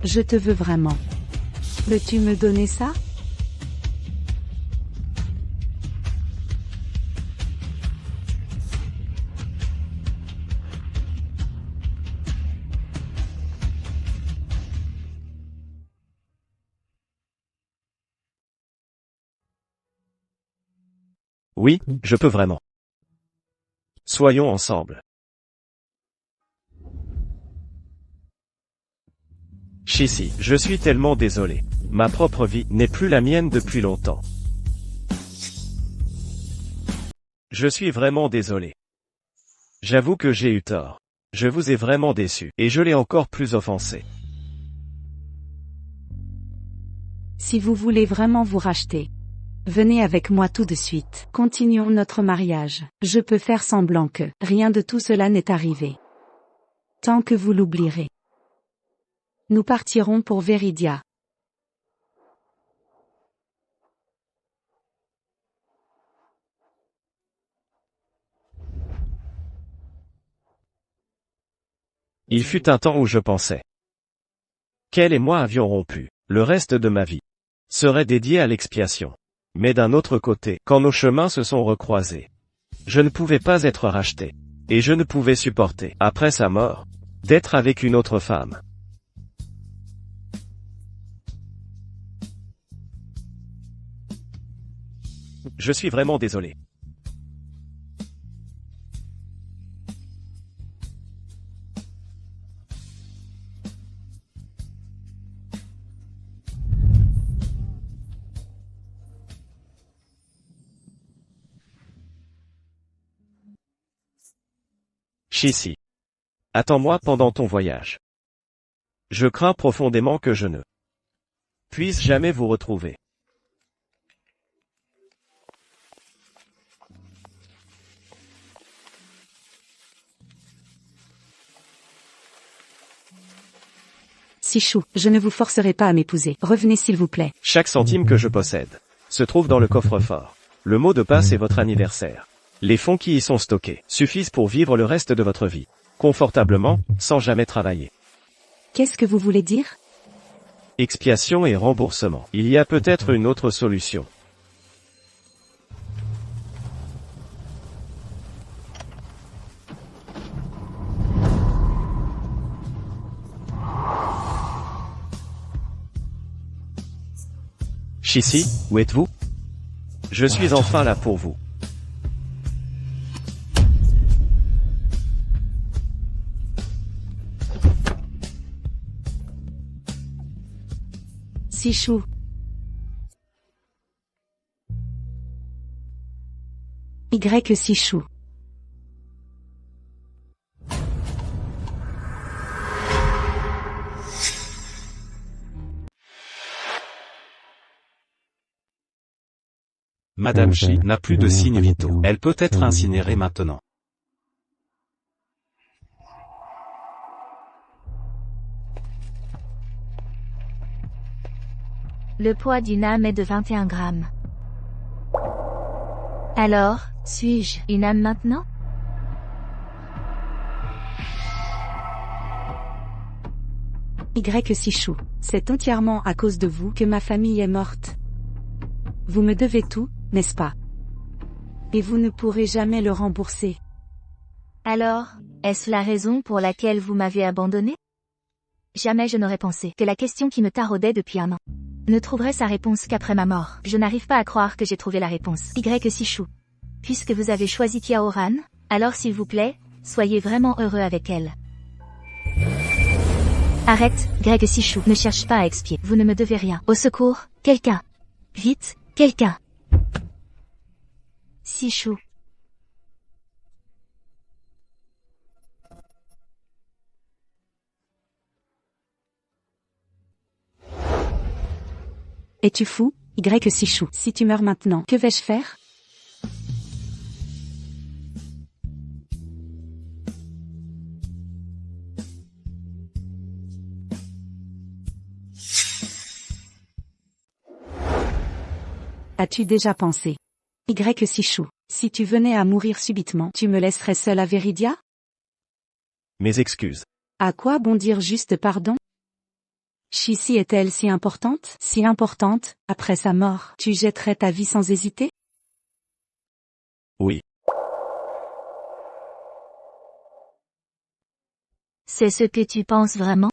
Je te veux vraiment. Peux-tu me donner ça? Oui, je peux vraiment. Soyons ensemble. Chissy, je suis tellement désolé. Ma propre vie n'est plus la mienne depuis longtemps. Je suis vraiment désolé. J'avoue que j'ai eu tort. Je vous ai vraiment déçu, et je l'ai encore plus offensé. Si vous voulez vraiment vous racheter, venez avec moi tout de suite. Continuons notre mariage. Je peux faire semblant que rien de tout cela n'est arrivé. Tant que vous l'oublierez. Nous partirons pour Veridia. Il fut un temps où je pensais qu'elle et moi avions rompu. Le reste de ma vie serait dédié à l'expiation. Mais d'un autre côté, quand nos chemins se sont recroisés, je ne pouvais pas être racheté. Et je ne pouvais supporter, après sa mort, d'être avec une autre femme. Je suis vraiment désolé. Chissy. Attends-moi pendant ton voyage. Je crains profondément que je ne puisse jamais vous retrouver. Sichou, je ne vous forcerai pas à m'épouser. Revenez s'il vous plaît. Chaque centime que je possède se trouve dans le coffre-fort. Le mot de passe est votre anniversaire. Les fonds qui y sont stockés suffisent pour vivre le reste de votre vie, confortablement, sans jamais travailler. Qu'est-ce que vous voulez dire? Expiation et remboursement. Il y a peut-être une autre solution. Chissy, où êtes-vous? Je suis enfin là pour vous. Sichou. Sichou. Madame Chi n'a plus de signes vitaux. Elle peut être incinérée maintenant. Le poids d'une âme est de 21 grammes. Alors, suis-je une âme maintenant? Sichou. C'est entièrement à cause de vous que ma famille est morte. Vous me devez tout, n'est-ce pas? Et vous ne pourrez jamais le rembourser. Alors, est-ce la raison pour laquelle vous m'avez abandonné? Jamais je n'aurais pensé que la question qui me taraudait depuis un an ne trouverait sa réponse qu'après ma mort. Je n'arrive pas à croire que j'ai trouvé la réponse. Sichou. Puisque vous avez choisi Tiaoran, alors s'il vous plaît, soyez vraiment heureux avec elle. Arrête, Sichou. Ne cherche pas à expier. Vous ne me devez rien. Au secours, quelqu'un. Vite, quelqu'un. Sichou. Es-tu fou, Sichou? Si tu meurs maintenant, que vais-je faire? As-tu déjà pensé? Sichou, si tu venais à mourir subitement, tu me laisserais seul à Veridia? Mes excuses. À quoi bon dire juste pardon? Chissy est-elle si importante? Si importante, après sa mort, tu jetterais ta vie sans hésiter? Oui. C'est ce que tu penses vraiment?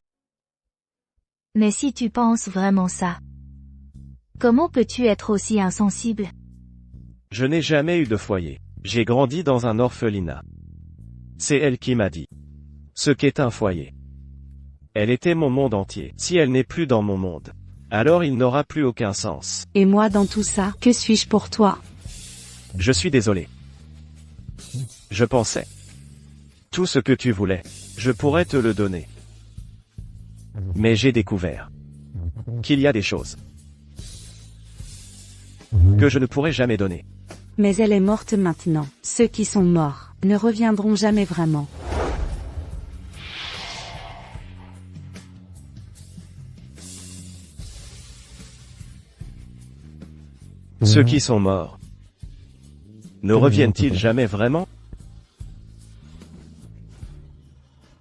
Mais si tu penses vraiment ça, comment peux-tu être aussi insensible? Je n'ai jamais eu de foyer. J'ai grandi dans un orphelinat. C'est elle qui m'a dit ce qu'est un foyer. Elle était mon monde entier. Si elle n'est plus dans mon monde, alors il n'aura plus aucun sens. Et moi dans tout ça, que suis-je pour toi? Je suis désolé. Je pensais. Tout ce que tu voulais, je pourrais te le donner. Mais j'ai découvert qu'il y a des choses que je ne pourrai jamais donner. Mais elle est morte maintenant. Ceux qui sont morts ne reviendront jamais vraiment. Ceux qui sont morts ne reviennent-ils jamais vraiment?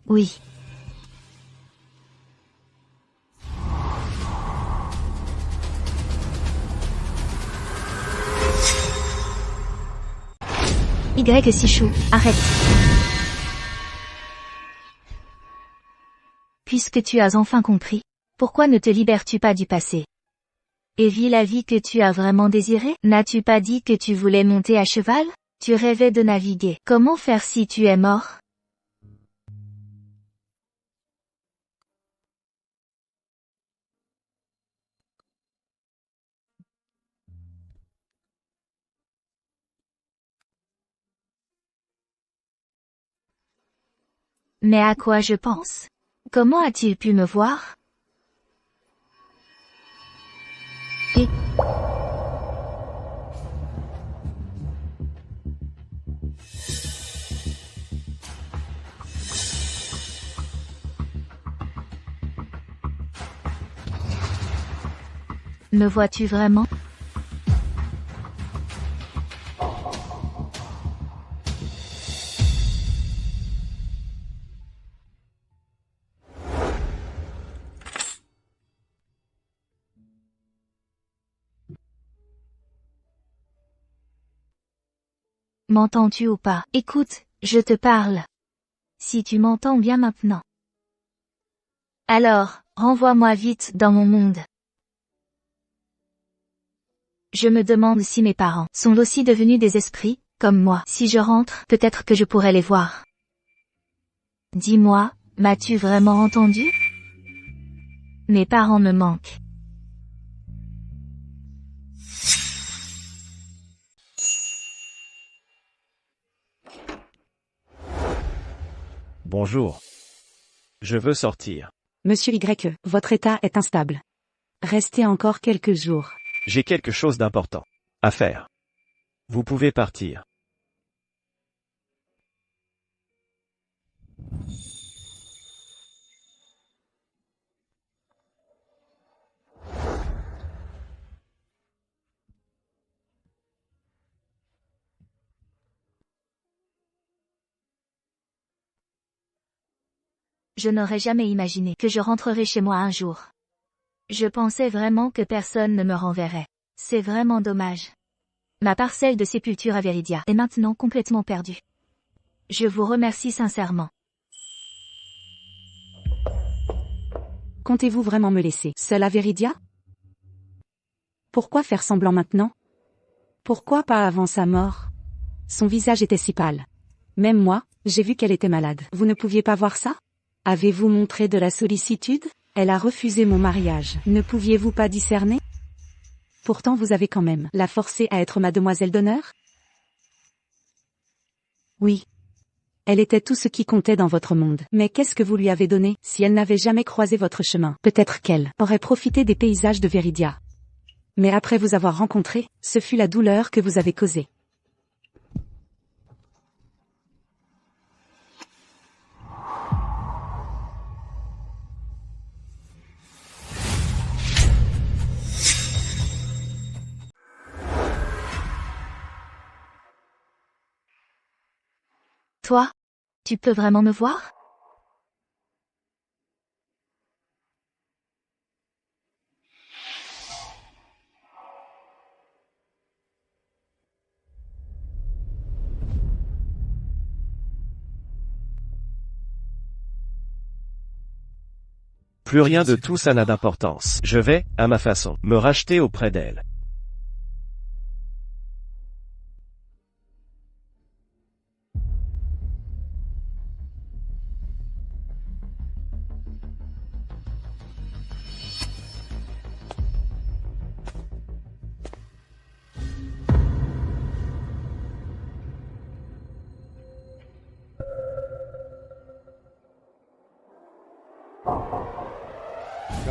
Oui. Y Sichou, arrête. Puisque tu as enfin compris, pourquoi ne te libères-tu pas du passé? Et vis la vie que tu as vraiment désirée? N'as-tu pas dit que tu voulais monter à cheval? Tu rêvais de naviguer. Comment faire si tu es mort? Mais à quoi je pense? Comment a-t-il pu me voir? Et... Me vois-tu vraiment? M'entends-tu ou pas? Écoute, je te parle. Si tu m'entends bien maintenant. Alors, renvoie-moi vite dans mon monde. Je me demande si mes parents sont aussi devenus des esprits, comme moi. Si je rentre, peut-être que je pourrais les voir. Dis-moi, m'as-tu vraiment entendu? Mes parents me manquent. Bonjour. Je veux sortir. Monsieur Y, votre état est instable. Restez encore quelques jours. J'ai quelque chose d'important à faire. Vous pouvez partir. Je n'aurais jamais imaginé que je rentrerais chez moi un jour. Je pensais vraiment que personne ne me renverrait. C'est vraiment dommage. Ma parcelle de sépulture à Viridia est maintenant complètement perdue. Je vous remercie sincèrement. Comptez-vous vraiment me laisser seule à Viridia? Pourquoi faire semblant maintenant? Pourquoi pas avant sa mort? Son visage était si pâle. Même moi, j'ai vu qu'elle était malade. Vous ne pouviez pas voir ça? Avez-vous montré de la sollicitude? Elle a refusé mon mariage. Ne pouviez-vous pas discerner? Pourtant vous avez quand même la forcé à être ma demoiselle d'honneur? Oui. Elle était tout ce qui comptait dans votre monde. Mais qu'est-ce que vous lui avez donné, si elle n'avait jamais croisé votre chemin? Peut-être qu'elle aurait profité des paysages de Viridia. Mais après vous avoir rencontré, ce fut la douleur que vous avez causée. Toi? Tu peux vraiment me voir? Plus rien de tout ça n'a d'importance. Je vais, à ma façon, me racheter auprès d'elle.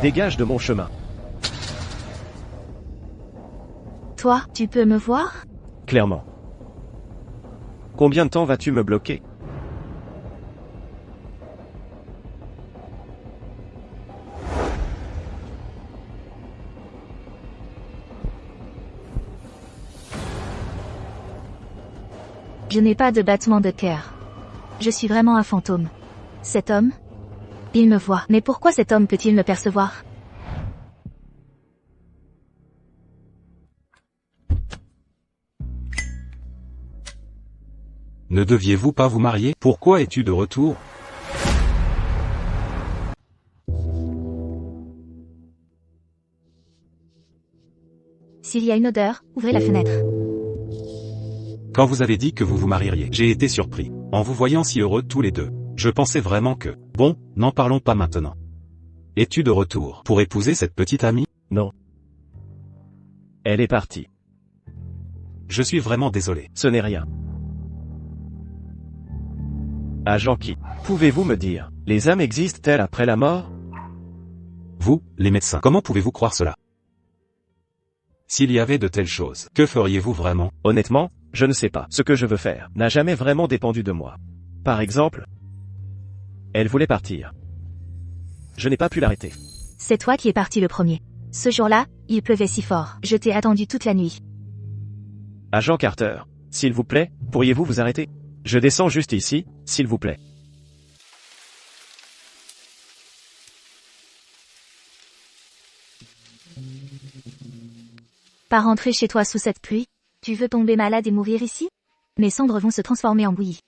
Dégage de mon chemin. Toi, tu peux me voir? Clairement. Combien de temps vas-tu me bloquer? Je n'ai pas de battement de cœur. Je suis vraiment un fantôme. Cet homme? Il me voit. Mais pourquoi cet homme peut-il me percevoir? Ne deviez-vous pas vous marier? Pourquoi es-tu de retour? S'il y a une odeur, ouvrez la fenêtre. Quand vous avez dit que vous vous marieriez, j'ai été surpris. En vous voyant si heureux tous les deux. Je pensais vraiment que... Bon, n'en parlons pas maintenant. Es-tu de retour pour épouser cette petite amie? Non. Elle est partie. Je suis vraiment désolé. Ce n'est rien. Agent Key, pouvez-vous me dire, les âmes existent-elles après la mort? Vous, les médecins, comment pouvez-vous croire cela? S'il y avait de telles choses, que feriez-vous vraiment? Honnêtement, je ne sais pas. Ce que je veux faire n'a jamais vraiment dépendu de moi. Par exemple, elle voulait partir. Je n'ai pas pu l'arrêter. C'est toi qui es parti le premier. Ce jour-là, il pleuvait si fort. Je t'ai attendu toute la nuit. Agent Carter, s'il vous plaît, pourriez-vous vous arrêter? Je descends juste ici, s'il vous plaît. Pas rentrer chez toi sous cette pluie? Tu veux tomber malade et mourir ici? Mes cendres vont se transformer en bouillie.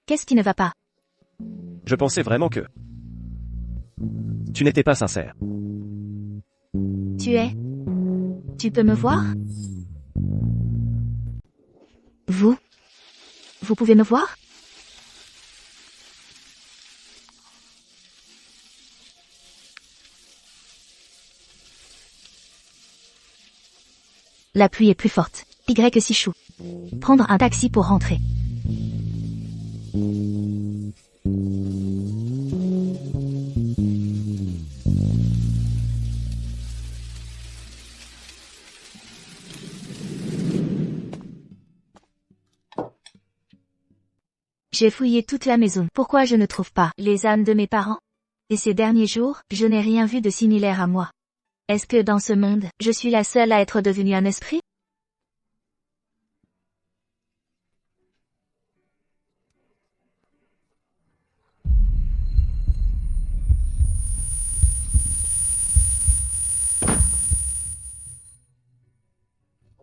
Qu'est-ce qui ne va pas? Je pensais vraiment que... Tu n'étais pas sincère. Tu peux me voir? Vous pouvez me voir? La pluie est plus forte. Y6 Prendre un taxi pour rentrer. J'ai fouillé toute la maison. Pourquoi je ne trouve pas les âmes de mes parents? Et ces derniers jours, je n'ai rien vu de similaire à moi. Est-ce que dans ce monde, je suis la seule à être devenue un esprit?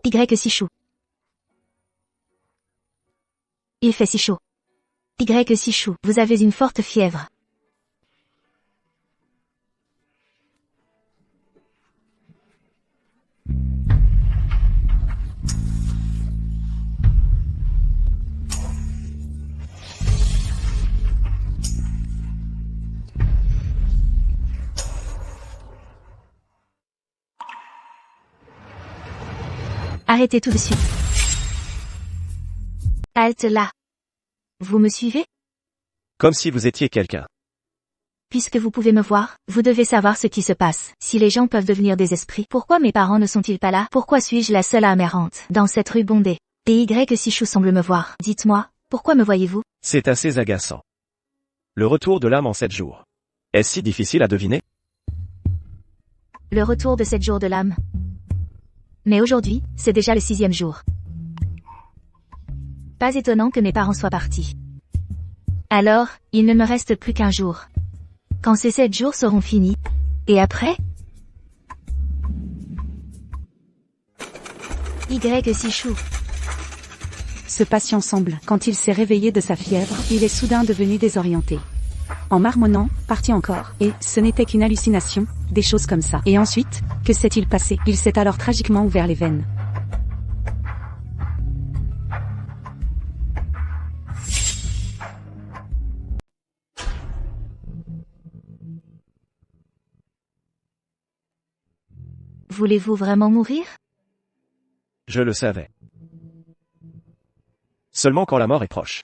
Y6 Il fait si chaud. Y6 vous avez une forte fièvre. Arrêtez tout de suite. Halte là. Vous me suivez? Comme si vous étiez quelqu'un. Puisque vous pouvez me voir, vous devez savoir ce qui se passe. Si les gens peuvent devenir des esprits, pourquoi mes parents ne sont-ils pas là? Pourquoi suis-je la seule âme errante dans cette rue bondée? Et Y6 semble me voir. Dites-moi, pourquoi me voyez-vous? C'est assez agaçant. Le retour de l'âme en 7 jours. Est-ce si difficile à deviner? Le retour de 7 jours de l'âme. Mais aujourd'hui, c'est déjà le 6e jour. Pas étonnant que mes parents soient partis. Alors, il ne me reste plus qu'un jour. Quand ces 7 jours seront finis. Et après? Y6 Ce patient semble, quand il s'est réveillé de sa fièvre, il est soudain devenu désorienté. En marmonnant, parti encore, et ce n'était qu'une hallucination, des choses comme ça. Et ensuite, que s'est-il passé? Il s'est alors tragiquement ouvert les veines. Voulez-vous vraiment mourir? Je le savais. Seulement quand la mort est proche.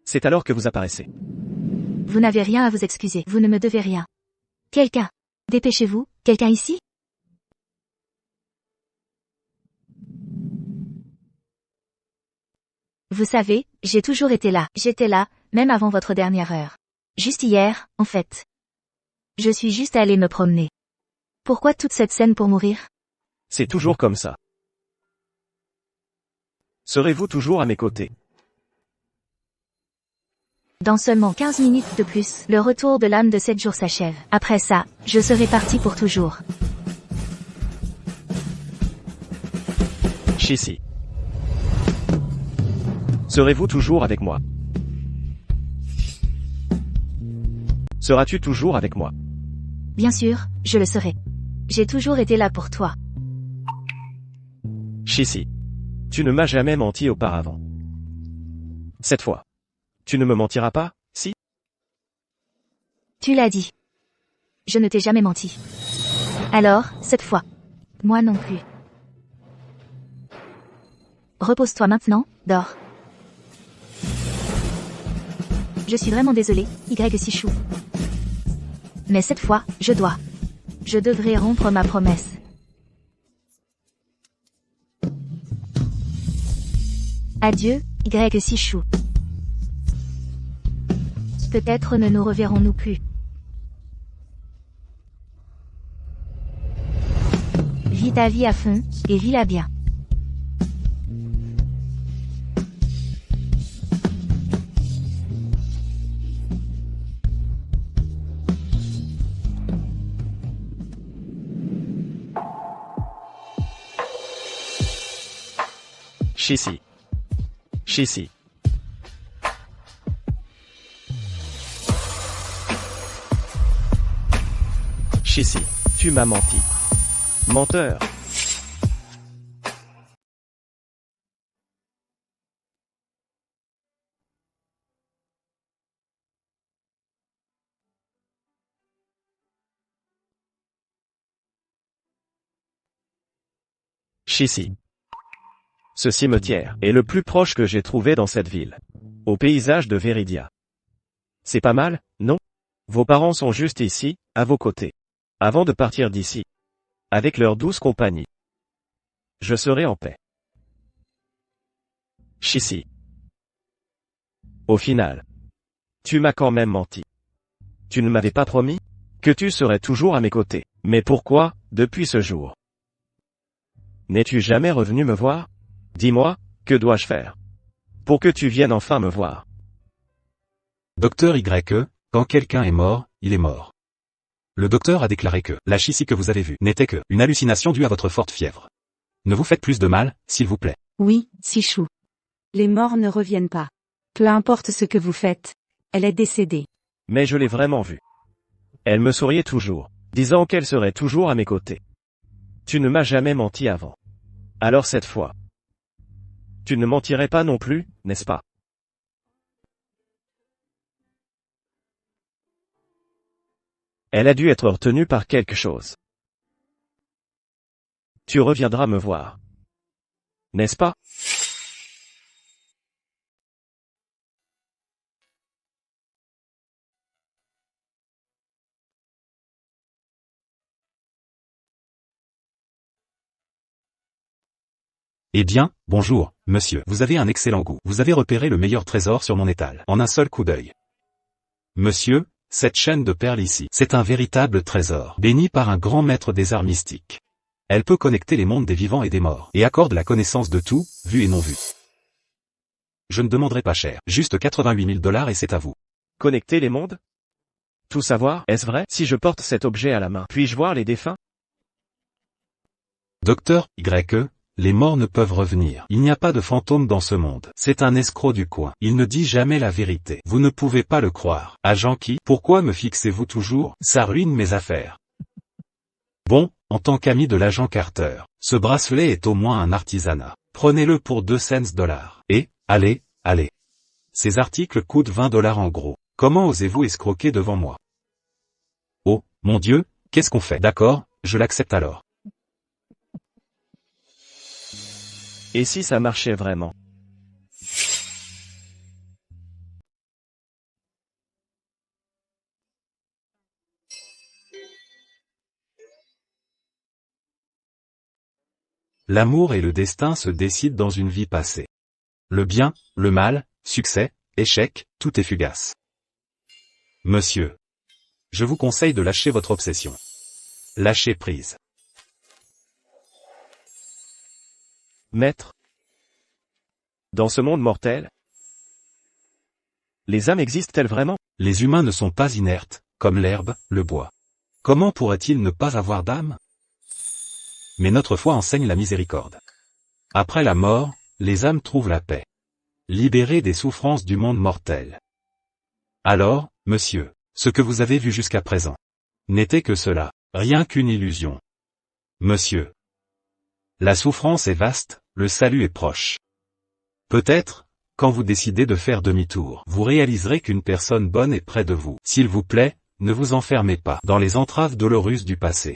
C'est alors que vous apparaissez. Vous n'avez rien à vous excuser. Vous ne me devez rien. Quelqu'un. Dépêchez-vous, quelqu'un ici? Vous savez, j'ai toujours été là. J'étais là, même avant votre dernière heure. Juste hier, en fait. Je suis juste allé me promener. Pourquoi toute cette scène pour mourir? C'est toujours comme ça. Serez-vous toujours à mes côtés? Dans seulement 15 minutes de plus, le retour de l'âme de 7 jours s'achève. Après ça, je serai parti pour toujours. Shissy. Serez-vous toujours avec moi? Seras-tu toujours avec moi? Bien sûr, je le serai. J'ai toujours été là pour toi. Shissy. Tu ne m'as jamais menti auparavant. Cette fois. Tu ne me mentiras pas, si? Tu l'as dit. Je ne t'ai jamais menti. Alors, cette fois. Moi non plus. Repose-toi maintenant, dors. Je suis vraiment désolée, Y Sichou. Mais cette fois, je dois. Je devrais rompre ma promesse. Adieu, Y Sichou. Peut-être ne nous reverrons-nous plus. Vis ta vie à fond, et vis-la bien. Shissy. Shissy. Shissy, tu m'as menti. Menteur. Shissy. Ce cimetière est le plus proche que j'ai trouvé dans cette ville. Au paysage de Viridia. C'est pas mal, non? Vos parents sont juste ici, à vos côtés. Avant de partir d'ici. Avec leur douce compagnie. Je serai en paix. Shissy. Au final. Tu m'as quand même menti. Tu ne m'avais pas promis que tu serais toujours à mes côtés. Mais pourquoi, depuis ce jour? N'es-tu jamais revenu me voir? Dis-moi, que dois-je faire pour que tu viennes enfin me voir? Docteur Y, quand quelqu'un est mort, il est mort. Le docteur a déclaré que la Shissy que vous avez vue n'était que une hallucination due à votre forte fièvre. Ne vous faites plus de mal, s'il vous plaît. Oui, Sichou. Les morts ne reviennent pas. Peu importe ce que vous faites. Elle est décédée. Mais je l'ai vraiment vue. Elle me souriait toujours, disant qu'elle serait toujours à mes côtés. Tu ne m'as jamais menti avant. Alors cette fois, tu ne mentirais pas non plus, n'est-ce pas? Elle a dû être retenue par quelque chose. Tu reviendras me voir. N'est-ce pas? Eh bien, bonjour, monsieur. Vous avez un excellent goût. Vous avez repéré le meilleur trésor sur mon étal, en un seul coup d'œil. Monsieur, cette chaîne de perles ici, c'est un véritable trésor, béni par un grand maître des arts mystiques. Elle peut connecter les mondes des vivants et des morts, et accorde la connaissance de tout, vu et non vu. Je ne demanderai pas cher, juste 88 000 $ et c'est à vous. Connecter les mondes? Tout savoir, est-ce vrai? Si je porte cet objet à la main, puis-je voir les défunts? Docteur Y, les morts ne peuvent revenir. Il n'y a pas de fantôme dans ce monde. C'est un escroc du coin. Il ne dit jamais la vérité. Vous ne pouvez pas le croire. Agent qui? Pourquoi me fixez-vous toujours? Ça ruine mes affaires. Bon, en tant qu'ami de l'agent Carter, ce bracelet est au moins un artisanat. Prenez-le pour 2 cents $. Et, allez. Ces articles coûtent 20 $ en gros. Comment osez-vous escroquer devant moi? Oh, mon Dieu, qu'est-ce qu'on fait? D'accord, je l'accepte alors. Et si ça marchait vraiment? L'amour et le destin se décident dans une vie passée. Le bien, le mal, succès, échec, tout est fugace. Monsieur. Je vous conseille de lâcher votre obsession. Lâchez prise. Maître. Dans ce monde mortel, les âmes existent-elles vraiment? Les humains ne sont pas inertes, comme l'herbe, le bois. Comment pourrait-il ne pas avoir d'âme? Mais notre foi enseigne la miséricorde. Après la mort, les âmes trouvent la paix. Libérées des souffrances du monde mortel. Alors, monsieur, ce que vous avez vu jusqu'à présent n'était que cela, rien qu'une illusion. Monsieur. La souffrance est vaste, le salut est proche. Peut-être, quand vous décidez de faire demi-tour, vous réaliserez qu'une personne bonne est près de vous. S'il vous plaît, ne vous enfermez pas dans les entraves douloureuses du passé.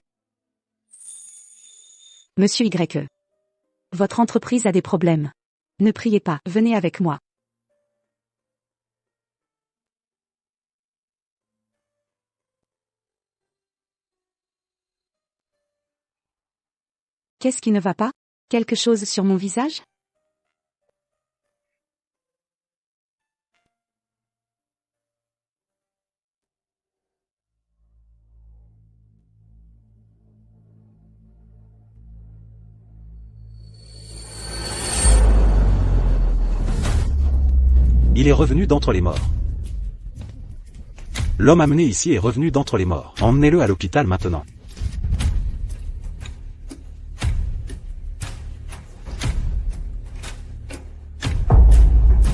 Monsieur Y. Votre entreprise a des problèmes. Ne priez pas, venez avec moi. Qu'est-ce qui ne va pas? Quelque chose sur mon visage? Il est revenu d'entre les morts. L'homme amené ici est revenu d'entre les morts. Emmenez-le à l'hôpital maintenant.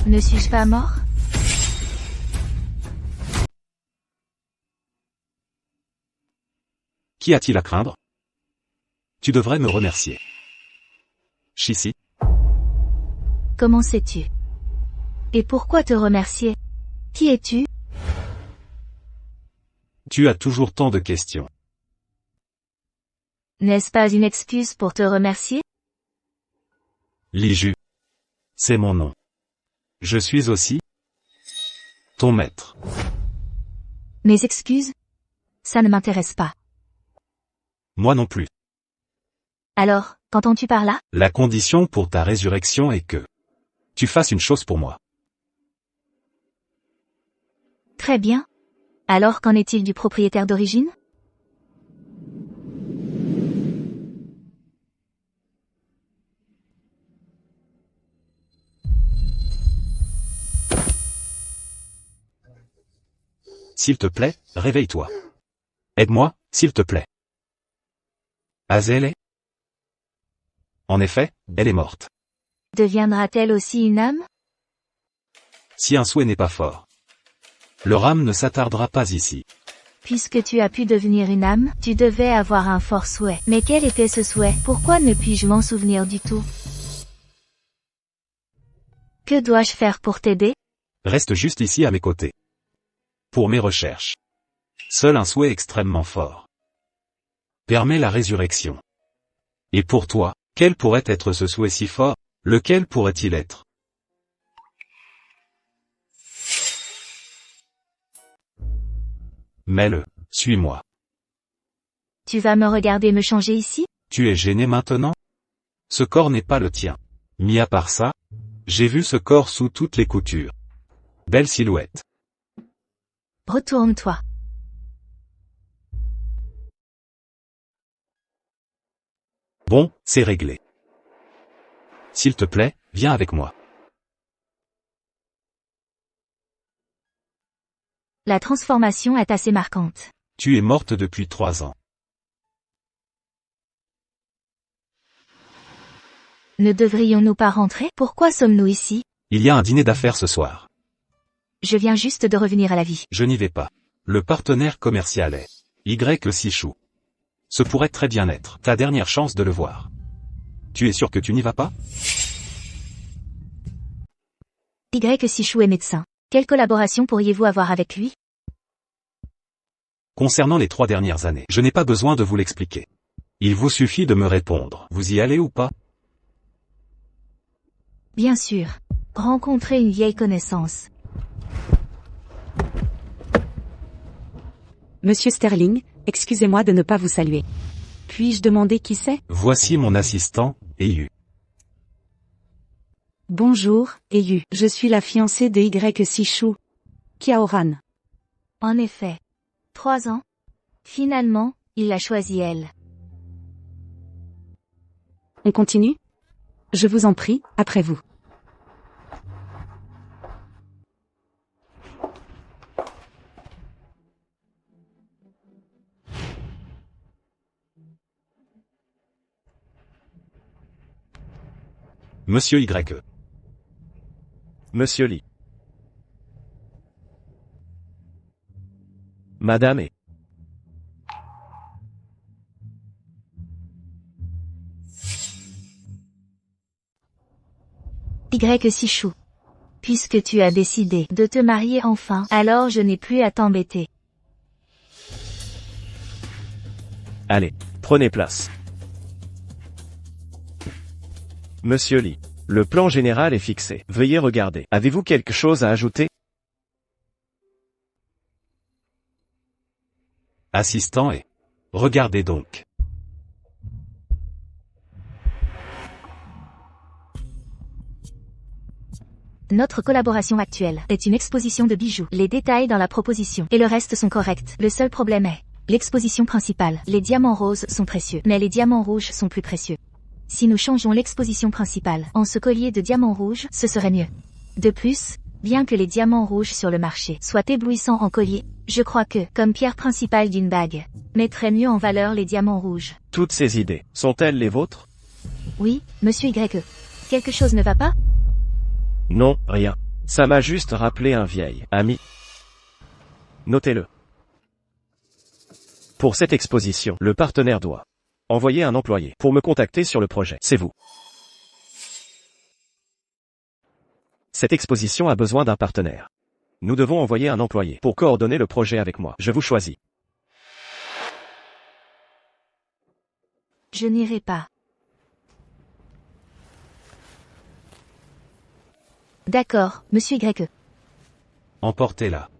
Ne suis-je pas mort? Qu'y a-t-il à craindre? Tu devrais me remercier. Chissi. Comment sais-tu? Et pourquoi te remercier? Qui es-tu? Tu as toujours tant de questions. N'est-ce pas une excuse pour te remercier? Liju. C'est mon nom. Je suis aussi ton maître. Mes excuses? Ça ne m'intéresse pas. Moi non plus. Alors, qu'entends-tu par là? La condition pour ta résurrection est que tu fasses une chose pour moi. Très bien. Alors qu'en est-il du propriétaire d'origine? S'il te plaît, réveille-toi. Aide-moi, s'il te plaît. Azel est? En effet, elle est morte. Deviendra-t-elle aussi une âme? Si un souhait n'est pas fort, leur âme ne s'attardera pas ici. Puisque tu as pu devenir une âme, tu devais avoir un fort souhait. Mais quel était ce souhait? Pourquoi ne puis-je m'en souvenir du tout? Que dois-je faire pour t'aider? Reste juste ici à mes côtés. Pour mes recherches. Seul un souhait extrêmement fort permet la résurrection. Et pour toi, quel pourrait être ce souhait si fort? Lequel pourrait-il être? Mets-le, suis-moi. Tu vas me regarder me changer ici? Tu es gêné maintenant? Ce corps n'est pas le tien. Mis à part ça, j'ai vu ce corps sous toutes les coutures. Belle silhouette. Retourne-toi. Bon, c'est réglé. S'il te plaît, viens avec moi. La transformation est assez marquante. Tu es morte depuis 3 ans. Ne devrions-nous pas rentrer? Pourquoi sommes-nous ici? Il y a un dîner d'affaires ce soir. Je viens juste de revenir à la vie. Je n'y vais pas. Le partenaire commercial est Y Sichou. Ce pourrait très bien être ta dernière chance de le voir. Tu es sûr que tu n'y vas pas? Y Sichou est médecin. Quelle collaboration pourriez-vous avoir avec lui? Concernant les 3 dernières années, je n'ai pas besoin de vous l'expliquer. Il vous suffit de me répondre. Vous y allez ou pas? Bien sûr. Rencontrer une vieille connaissance. Monsieur Sterling, excusez-moi de ne pas vous saluer. Puis-je demander qui c'est? Voici mon assistant, Eyu. Bonjour, Eyu. Je suis la fiancée de Y Sishu. Kiaoran. En effet. 3 ans. Finalement, il l'a choisi elle. On continue? Je vous en prie, après vous. Monsieur Y. Monsieur Lee. Madame et... Y Sishu. Puisque tu as décidé de te marier enfin, alors je n'ai plus à t'embêter. Allez, prenez place. Monsieur Lee. Le plan général est fixé. Veuillez regarder. Avez-vous quelque chose à ajouter? Assistant et... Regardez donc. Notre collaboration actuelle est une exposition de bijoux. Les détails dans la proposition et le reste sont corrects. Le seul problème est l'exposition principale. Les diamants roses sont précieux, mais les diamants rouges sont plus précieux. Si nous changeons l'exposition principale en ce collier de diamants rouges, ce serait mieux. De plus, bien que les diamants rouges sur le marché soient éblouissants en collier, je crois que, comme pierre principale d'une bague, mettrait mieux en valeur les diamants rouges. Toutes ces idées, sont-elles les vôtres? Oui, monsieur Y. Quelque chose ne va pas? Non, rien. Ça m'a juste rappelé un vieil ami. Notez-le. Pour cette exposition, le partenaire doit envoyer un employé pour me contacter sur le projet. C'est vous. Cette exposition a besoin d'un partenaire. Nous devons envoyer un employé pour coordonner le projet avec moi. Je vous choisis. Je n'irai pas. D'accord, monsieur Y. Emportez-la.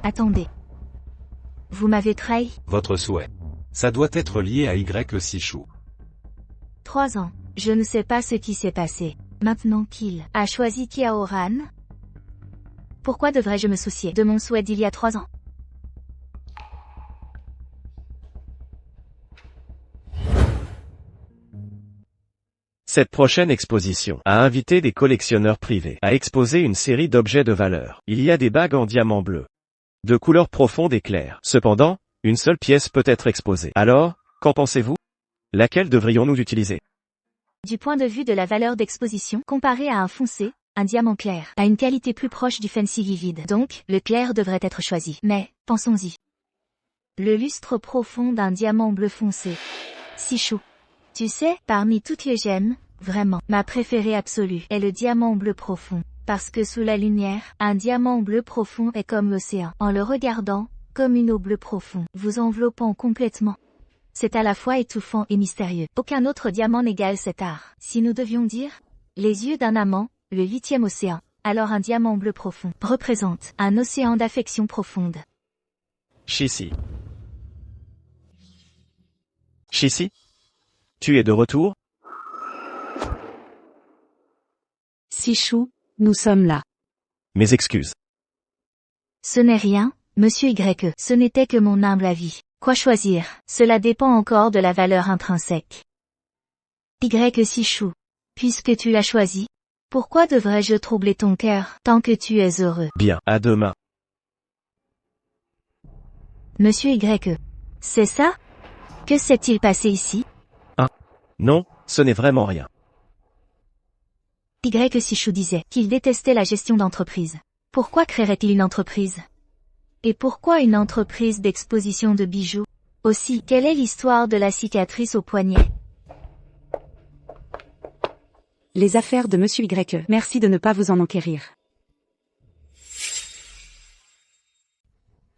Attendez. Vous m'avez trahi? Votre souhait. Ça doit être lié à Y Sishu. 3 ans. Je ne sais pas ce qui s'est passé. Maintenant qu'il a choisi Kiaoran, pourquoi devrais-je me soucier de mon souhait d'il y a 3 ans? Cette prochaine exposition a invité des collectionneurs privés à exposer une série d'objets de valeur. Il y a des bagues en diamant bleu, de couleur profonde et claire. Cependant, une seule pièce peut être exposée. Alors, qu'en pensez-vous? Laquelle devrions-nous utiliser? Du point de vue de la valeur d'exposition, comparé à un foncé, un diamant clair a une qualité plus proche du fancy vivid. Donc, le clair devrait être choisi. Mais, pensons-y. Le lustre profond d'un diamant bleu foncé. Sishu. Tu sais, parmi toutes les gemmes, vraiment, ma préférée absolue est le diamant bleu profond. Parce que sous la lumière, un diamant bleu profond est comme l'océan. En le regardant, comme une eau bleue profonde, vous enveloppant complètement. C'est à la fois étouffant et mystérieux. Aucun autre diamant n'égale cet art. Si nous devions dire, les yeux d'un amant, le 8e océan, alors un diamant bleu profond représente un océan d'affection profonde. Shishi. Shishi? Tu es de retour? Sishu, nous sommes là. Mes excuses. Ce n'est rien, monsieur Y. Ce n'était que mon humble avis. Quoi choisir? Cela dépend encore de la valeur intrinsèque. Y Sishu. Puisque tu l'as choisi, pourquoi devrais-je troubler ton cœur tant que tu es heureux? Bien, à demain. Monsieur Y. C'est ça? Que s'est-il passé ici? Non, ce n'est vraiment rien. Y Sishu disait qu'il détestait la gestion d'entreprise. Pourquoi créerait-il une entreprise? Et pourquoi une entreprise d'exposition de bijoux? Aussi, quelle est l'histoire de la cicatrice au poignet? Les affaires de monsieur Y. Merci de ne pas vous en enquérir.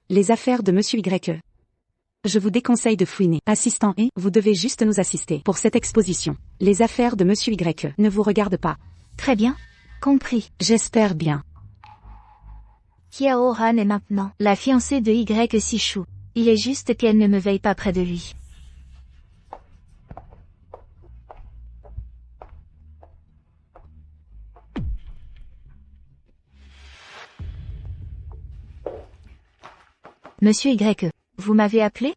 Les affaires de monsieur Y. Je vous déconseille de fouiner. Assistant et, vous devez juste nous assister pour cette exposition. Les affaires de monsieur Y. ne vous regardent pas. Très bien. Compris. J'espère bien. Kiao-Han est maintenant la fiancée de Y Sishu. Il est juste qu'elle ne me veille pas près de lui. Monsieur Y, vous m'avez appelé?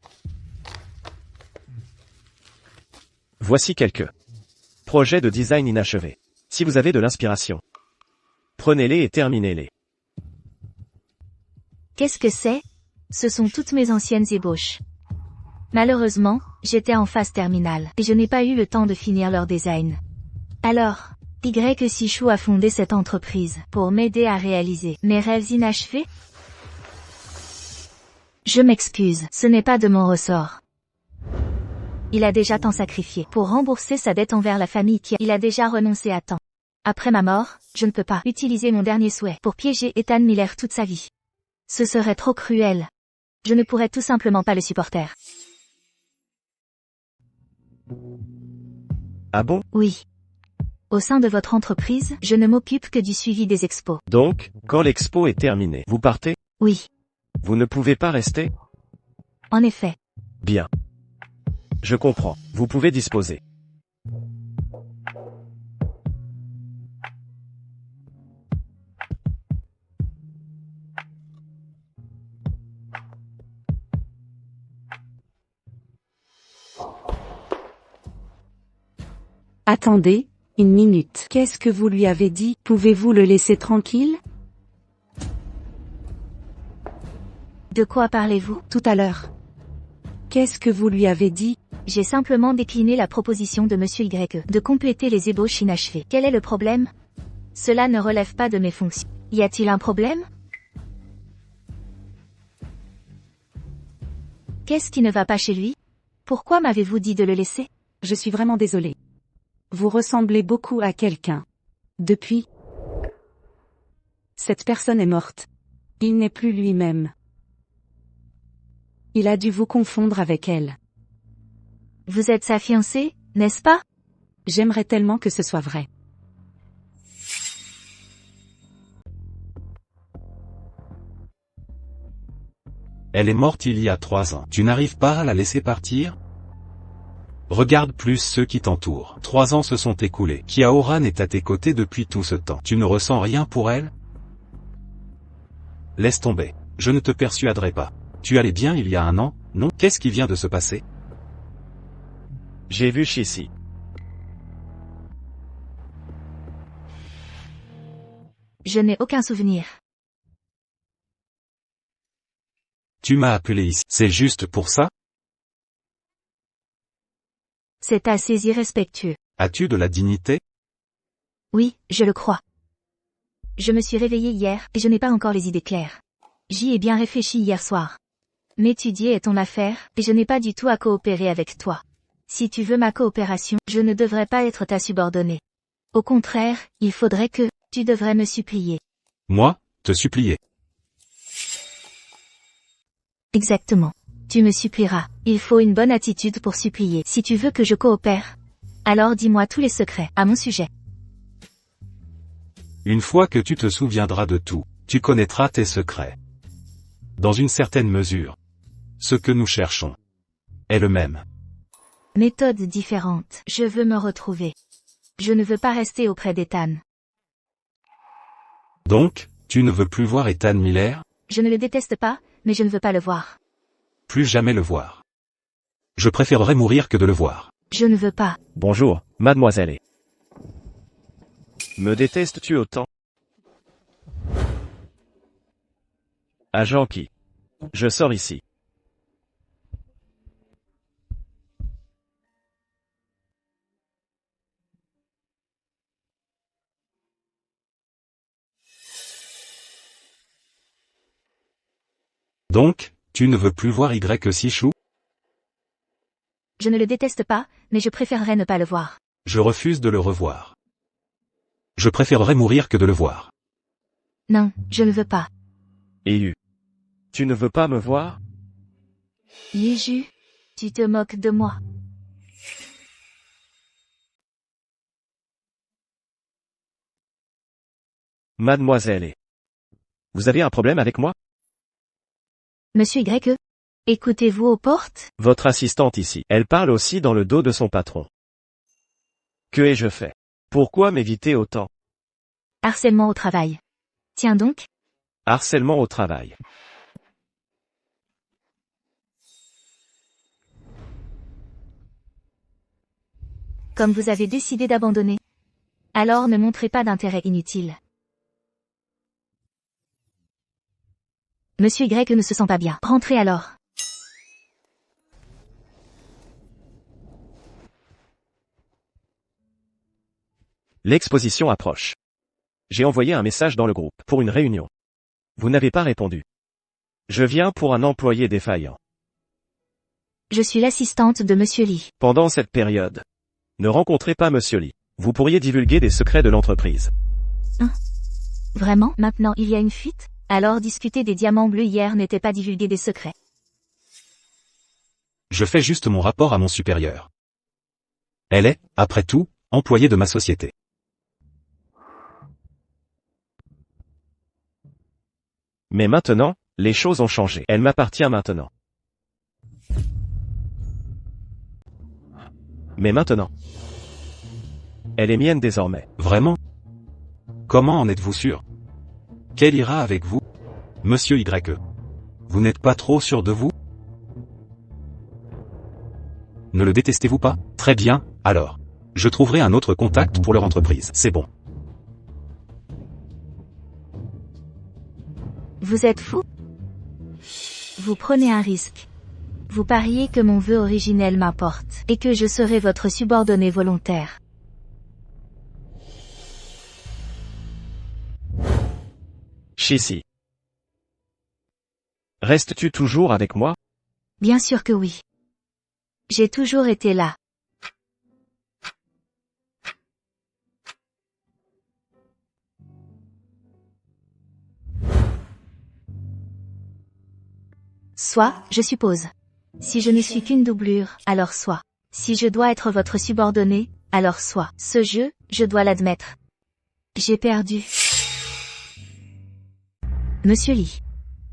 Voici quelques projets de design inachevés. Si vous avez de l'inspiration, prenez-les et terminez-les. Qu'est-ce que c'est? Ce sont toutes mes anciennes ébauches. Malheureusement, j'étais en phase terminale, et je n'ai pas eu le temps de finir leur design. Alors, Y Sishu a fondé cette entreprise, pour m'aider à réaliser mes rêves inachevés? Je m'excuse, ce n'est pas de mon ressort. Il a déjà tant sacrifié pour rembourser sa dette envers la famille il a déjà renoncé à tant. Après ma mort, je ne peux pas utiliser mon dernier souhait pour piéger Ethan Miller toute sa vie. Ce serait trop cruel. Je ne pourrais tout simplement pas le supporter. Ah bon? Oui. Au sein de votre entreprise, je ne m'occupe que du suivi des expos. Donc, quand l'expo est terminée, vous partez? Oui. Vous ne pouvez pas rester? En effet. Bien. Je comprends. Vous pouvez disposer. Attendez, une minute. Qu'est-ce que vous lui avez dit? Pouvez-vous le laisser tranquille? De quoi parlez-vous? Tout à l'heure. Qu'est-ce que vous lui avez dit? J'ai simplement décliné la proposition de Monsieur Y de compléter les ébauches inachevées. Quel est le problème? Cela ne relève pas de mes fonctions. Y a-t-il un problème? Qu'est-ce qui ne va pas chez lui? Pourquoi m'avez-vous dit de le laisser? Je suis vraiment désolée. Vous ressemblez beaucoup à quelqu'un. Depuis, cette personne est morte. Il n'est plus lui-même. Il a dû vous confondre avec elle. Vous êtes sa fiancée, n'est-ce pas? J'aimerais tellement que ce soit vrai. Elle est morte il y a 3 ans. Tu n'arrives pas à la laisser partir? Regarde plus ceux qui t'entourent. 3 ans se sont écoulés. Kiao-Han est à tes côtés depuis tout ce temps. Tu ne ressens rien pour elle? Laisse tomber. Je ne te persuaderai pas. Tu allais bien il y a 1 an, non? Qu'est-ce qui vient de se passer? J'ai vu Shishi. Je n'ai aucun souvenir. Tu m'as appelé ici. C'est juste pour ça? C'est assez irrespectueux. As-tu de la dignité? Oui, je le crois. Je me suis réveillée hier, et je n'ai pas encore les idées claires. J'y ai bien réfléchi hier soir. M'étudier est ton affaire, et je n'ai pas du tout à coopérer avec toi. Si tu veux ma coopération, je ne devrais pas être ta subordonnée. Au contraire, il faudrait que, tu devrais me supplier. Moi, te supplier. Exactement. Tu me supplieras. Il faut une bonne attitude pour supplier. Si tu veux que je coopère, alors dis-moi tous les secrets, à mon sujet. Une fois que tu te souviendras de tout, tu connaîtras tes secrets. Dans une certaine mesure, ce que nous cherchons est le même. Méthode différente. Je veux me retrouver. Je ne veux pas rester auprès d'Ethan. Donc, tu ne veux plus voir Ethan Miller? Je ne le déteste pas, mais je ne veux pas le voir. Plus jamais le voir. Je préférerais mourir que de le voir. Je ne veux pas. Bonjour, mademoiselle. Me détestes-tu autant? Agent qui? Je sors ici. Donc, tu ne veux plus voir Y Sishu? Je ne le déteste pas, mais je préférerais ne pas le voir. Je refuse de le revoir. Je préférerais mourir que de le voir. Non, je ne veux pas. Eyu. Tu ne veux pas me voir? Yeju, tu te moques de moi. Mademoiselle et... Vous avez un problème avec moi? Monsieur Y, écoutez-vous aux portes? Votre assistante ici, elle parle aussi dans le dos de son patron. Que ai-je fait? Pourquoi m'éviter autant? Harcèlement au travail. Tiens donc. Harcèlement au travail. Comme vous avez décidé d'abandonner. Alors ne montrez pas d'intérêt inutile. Monsieur Y ne se sent pas bien. Rentrez alors. L'exposition approche. J'ai envoyé un message dans le groupe pour une réunion. Vous n'avez pas répondu. Je viens pour un employé défaillant. Je suis l'assistante de Monsieur Lee. Pendant cette période, ne rencontrez pas Monsieur Lee. Vous pourriez divulguer des secrets de l'entreprise. Vraiment? Maintenant il y a une fuite? Alors discuter des diamants bleus hier n'était pas divulguer des secrets. Je fais juste mon rapport à mon supérieur. Elle est, après tout, employée de ma société. Mais maintenant, les choses ont changé. Elle m'appartient maintenant. Mais maintenant, elle est mienne désormais. Vraiment? Comment en êtes-vous sûr? Quelle ira avec vous, Monsieur Y? Vous n'êtes pas trop sûr de vous? Ne le détestez-vous pas? Très bien, alors. Je trouverai un autre contact pour leur entreprise, c'est bon. Vous êtes fou? Vous prenez un risque. Vous pariez que mon vœu originel m'importe, et que je serai votre subordonné volontaire. Chissy. Restes-tu toujours avec moi? Bien sûr que oui. J'ai toujours été là. Soit, je suppose. Si je ne suis qu'une doublure, alors soit. Si je dois être votre subordonné, alors soit. Ce jeu, je dois l'admettre. J'ai perdu. Monsieur Lee.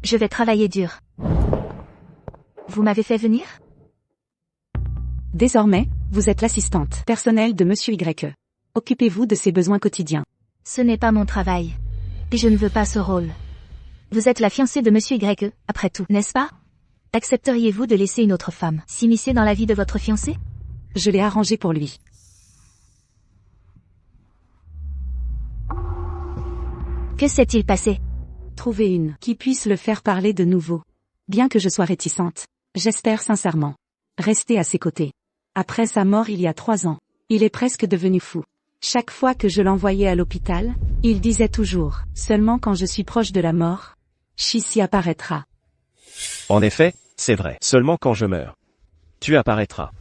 Je vais travailler dur. Vous m'avez fait venir? Désormais, vous êtes l'assistante personnelle de Monsieur Y. Occupez-vous de ses besoins quotidiens. Ce n'est pas mon travail. Et je ne veux pas ce rôle. Vous êtes la fiancée de Monsieur Y, après tout, n'est-ce pas? Accepteriez-vous de laisser une autre femme s'immiscer dans la vie de votre fiancé? Je l'ai arrangé pour lui. Que s'est-il passé? Trouver une qui puisse le faire parler de nouveau. Bien que je sois réticente, j'espère sincèrement rester à ses côtés. Après sa mort il y a 3 ans, il est presque devenu fou. Chaque fois que je l'envoyais à l'hôpital, il disait toujours, seulement quand je suis proche de la mort, Chissy apparaîtra. En effet, c'est vrai. Seulement quand je meurs, tu apparaîtras.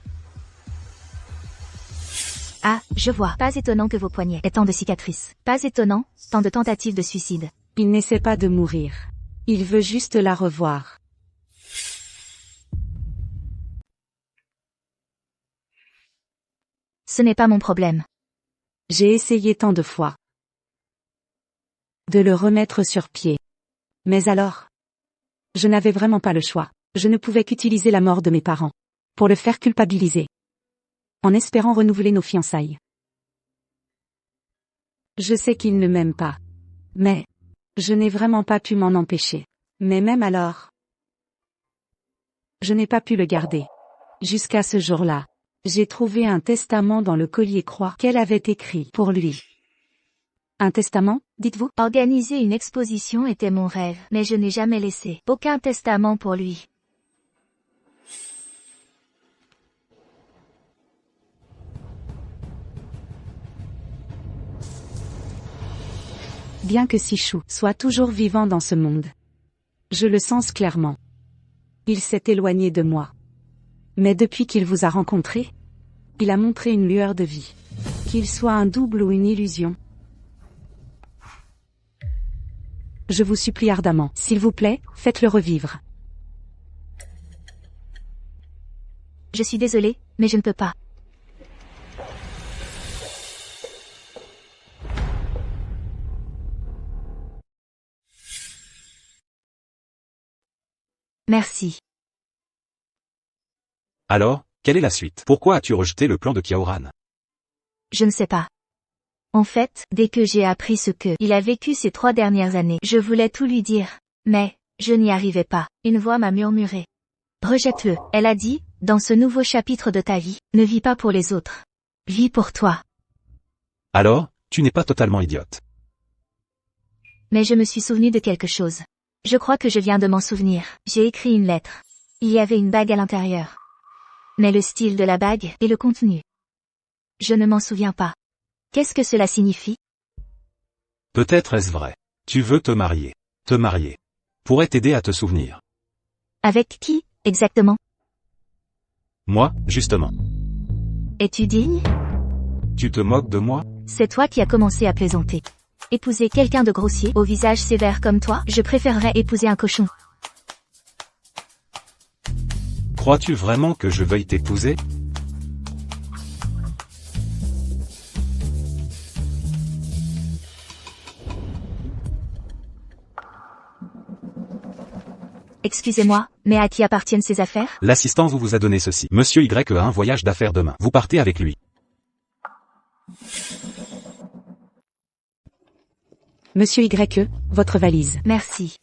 Ah, je vois. Pas étonnant que vos poignets aient tant de cicatrices. Pas étonnant, tant de tentatives de suicide. Il n'essaie pas de mourir. Il veut juste la revoir. Ce n'est pas mon problème. J'ai essayé tant de fois de le remettre sur pied. Mais alors, je n'avais vraiment pas le choix. Je ne pouvais qu'utiliser la mort de mes parents pour le faire culpabiliser, en espérant renouveler nos fiançailles. Je sais qu'il ne m'aime pas, mais je n'ai vraiment pas pu m'en empêcher. Mais même alors, je n'ai pas pu le garder. Jusqu'à ce jour-là, j'ai trouvé un testament dans le collier-croix qu'elle avait écrit pour lui. Un testament, dites-vous? Organiser une exposition était mon rêve, mais je n'ai jamais laissé aucun testament pour lui. Bien que Sichu soit toujours vivant dans ce monde, je le sens clairement. Il s'est éloigné de moi. Mais depuis qu'il vous a rencontré, il a montré une lueur de vie. Qu'il soit un double ou une illusion. Je vous supplie ardemment, s'il vous plaît, faites-le revivre. Je suis désolée, mais je ne peux pas. Merci. Alors, quelle est la suite? Pourquoi as-tu rejeté le plan de Kiaoran? Je ne sais pas. En fait, dès que j'ai appris ce que il a vécu ces 3 dernières années, je voulais tout lui dire. Mais, je n'y arrivais pas. Une voix m'a murmuré. Rejette-le. Elle a dit, dans ce nouveau chapitre de ta vie, ne vis pas pour les autres. Vis pour toi. Alors, tu n'es pas totalement idiote. Mais je me suis souvenu de quelque chose. Je crois que je viens de m'en souvenir. J'ai écrit une lettre. Il y avait une bague à l'intérieur. Mais le style de la bague et le contenu. Je ne m'en souviens pas. Qu'est-ce que cela signifie? Peut-être est-ce vrai. Tu veux te marier. Te marier. Pourrait t'aider à te souvenir. Avec qui, exactement? Moi, justement. Es-tu digne? Tu te moques de moi? C'est toi qui as commencé à plaisanter. Épouser quelqu'un de grossier, au visage sévère comme toi, je préférerais épouser un cochon. Crois-tu vraiment que je veuille t'épouser? Excusez-moi, mais à qui appartiennent ces affaires? L'assistant vous a donné ceci. Monsieur Y a un voyage d'affaires demain. Vous partez avec lui. Monsieur Y, votre valise. Merci.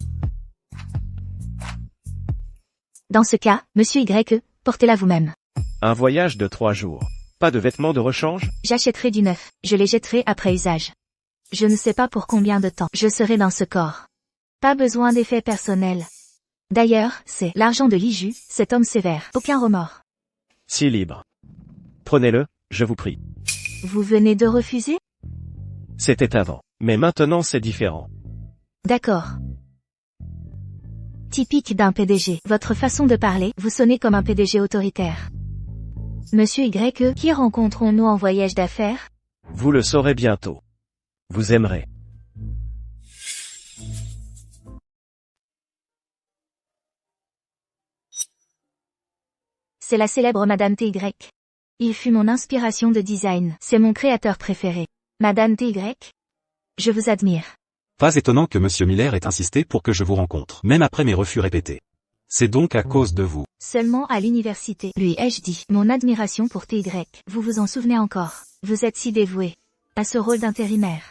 Dans ce cas, monsieur Y, portez-la vous-même. Un voyage de 3 jours. Pas de vêtements de rechange? J'achèterai du neuf, je les jetterai après usage. Je ne sais pas pour combien de temps je serai dans ce corps. Pas besoin d'effets personnels. D'ailleurs, c'est l'argent de Liju, cet homme sévère. Aucun remords. Si libre. Prenez-le, je vous prie. Vous venez de refuser? C'était avant. Mais maintenant c'est différent. D'accord. Typique d'un PDG. Votre façon de parler, vous sonnez comme un PDG autoritaire. Monsieur Y, qui rencontrons-nous en voyage d'affaires? Vous le saurez bientôt. Vous aimerez. C'est la célèbre Madame TY. Il fut mon inspiration de design. C'est mon créateur préféré. Madame TY? Je vous admire. Pas étonnant que Monsieur Miller ait insisté pour que je vous rencontre, même après mes refus répétés. C'est donc à cause de vous. Seulement à l'université, lui ai-je dit. Mon admiration pour TY. Vous vous en souvenez encore. Vous êtes si dévoué. À ce rôle d'intérimaire.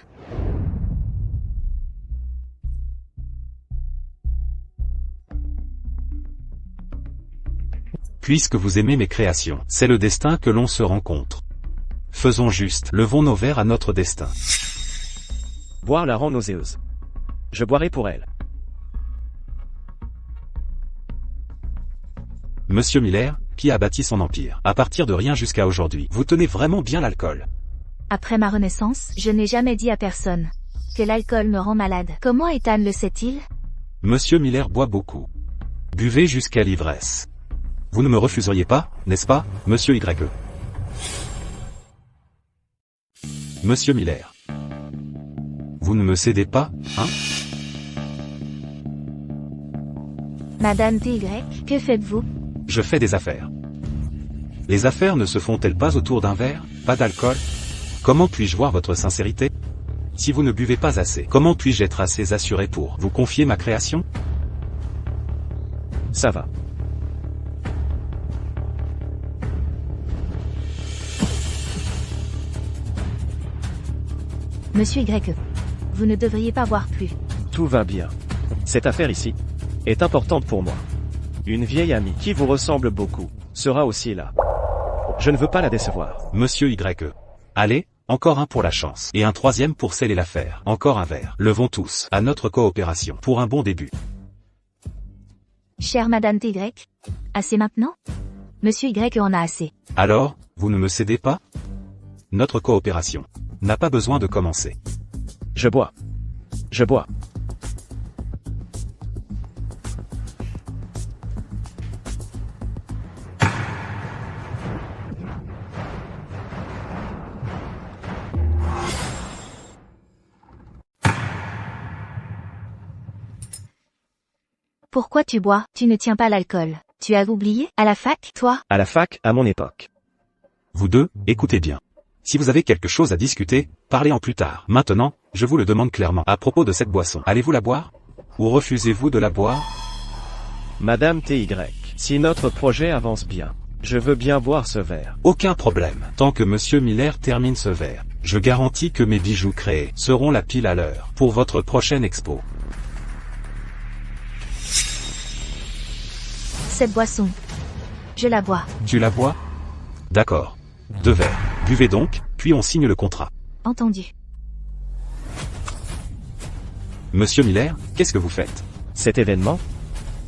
Puisque vous aimez mes créations, c'est le destin que l'on se rencontre. Faisons juste, levons nos verres à notre destin. Boire la rend nauséeuse. Je boirai pour elle. Monsieur Miller, qui a bâti son empire, à partir de rien jusqu'à aujourd'hui, vous tenez vraiment bien l'alcool. Après ma renaissance, je n'ai jamais dit à personne que l'alcool me rend malade. Comment Ethan le sait-il? Monsieur Miller boit beaucoup. Buvez jusqu'à l'ivresse. Vous ne me refuseriez pas, n'est-ce pas, Monsieur Y? Monsieur Miller. Vous ne me cédez pas, hein? Madame TY, que faites-vous? Je fais des affaires. Les affaires ne se font-elles pas autour d'un verre, pas d'alcool? Comment puis-je voir votre sincérité? Si vous ne buvez pas assez, comment puis-je être assez assuré pour vous confier ma création? Ça va. Monsieur Y, vous ne devriez pas voir plus. Tout va bien. Cette affaire ici est importante pour moi. Une vieille amie qui vous ressemble beaucoup sera aussi là. Je ne veux pas la décevoir. Monsieur Y. Allez, encore un pour la chance, et un troisième pour sceller l'affaire. Encore un verre. Levons tous à notre coopération pour un bon début. Chère Madame TY, assez maintenant? Monsieur Y en a assez. Alors, vous ne me cédez pas? Notre coopération n'a pas besoin de commencer. Je bois. Je bois. Pourquoi tu bois? Tu ne tiens pas l'alcool. Tu as oublié? À la fac, toi? À la fac, à mon époque. Vous deux, écoutez bien. Si vous avez quelque chose à discuter, parlez-en plus tard. Maintenant, je vous le demande clairement. À propos de cette boisson, allez-vous la boire? Ou refusez-vous de la boire? Madame TY, si notre projet avance bien, je veux bien boire ce verre. Aucun problème. Tant que Monsieur Miller termine ce verre, je garantis que mes bijoux créés seront la pile à l'heure pour votre prochaine expo. Cette boisson. Je la bois. Tu la bois? D'accord. 2 verres. Buvez donc, puis on signe le contrat. Entendu. Monsieur Miller, qu'est-ce que vous faites? Cet événement?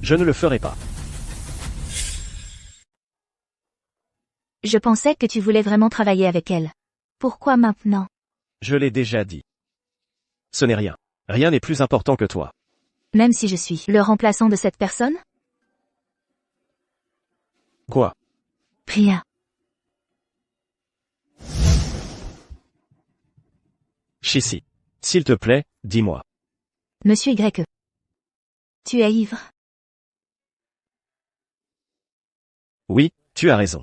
Je ne le ferai pas. Je pensais que tu voulais vraiment travailler avec elle. Pourquoi maintenant? Je l'ai déjà dit. Ce n'est rien. Rien n'est plus important que toi. Même si je suis le remplaçant de cette personne? Quoi? Rien. Chissy. S'il te plaît, dis-moi. Monsieur Y. Tu es ivre? Oui, tu as raison.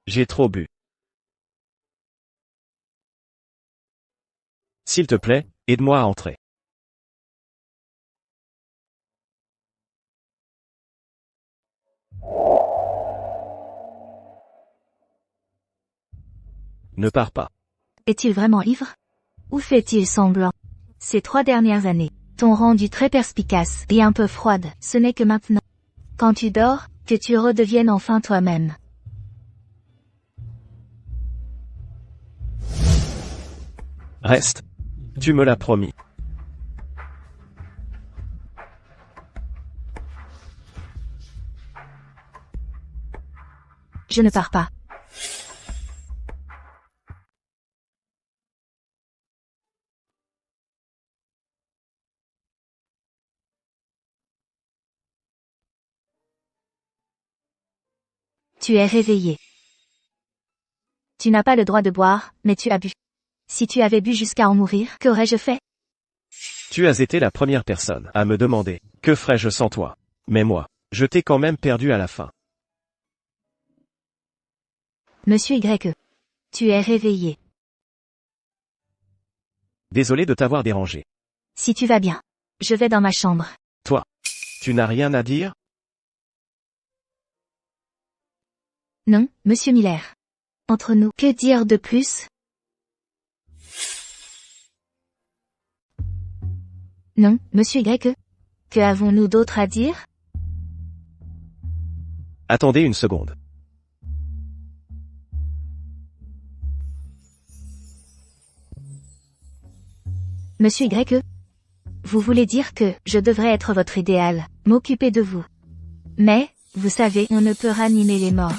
J'ai trop bu. S'il te plaît, aide-moi à entrer. Ne pars pas. Est-il vraiment ivre? Ou fait-il semblant? Ces 3 dernières années t'ont rendu très perspicace et un peu froide. Ce n'est que maintenant, quand tu dors, que tu redeviennes enfin toi-même. Reste. Tu me l'as promis. Je ne pars pas. Tu es réveillé. Tu n'as pas le droit de boire, mais tu as bu. Si tu avais bu jusqu'à en mourir, qu'aurais-je fait? Tu as été la première personne à me demander « Que ferais-je sans toi ?» Mais moi, je t'ai quand même perdu à la fin. Monsieur Y. Tu es réveillé. Désolé de t'avoir dérangé. Si tu vas bien. Je vais dans ma chambre. Toi, tu n'as rien à dire? Non, Monsieur Miller. Entre nous, que dire de plus? Non, Monsieur Y. Que avons-nous d'autre à dire? Attendez une seconde. Monsieur Y. Vous voulez dire que je devrais être votre idéal, m'occuper de vous. Mais, vous savez, on ne peut ranimer les morts.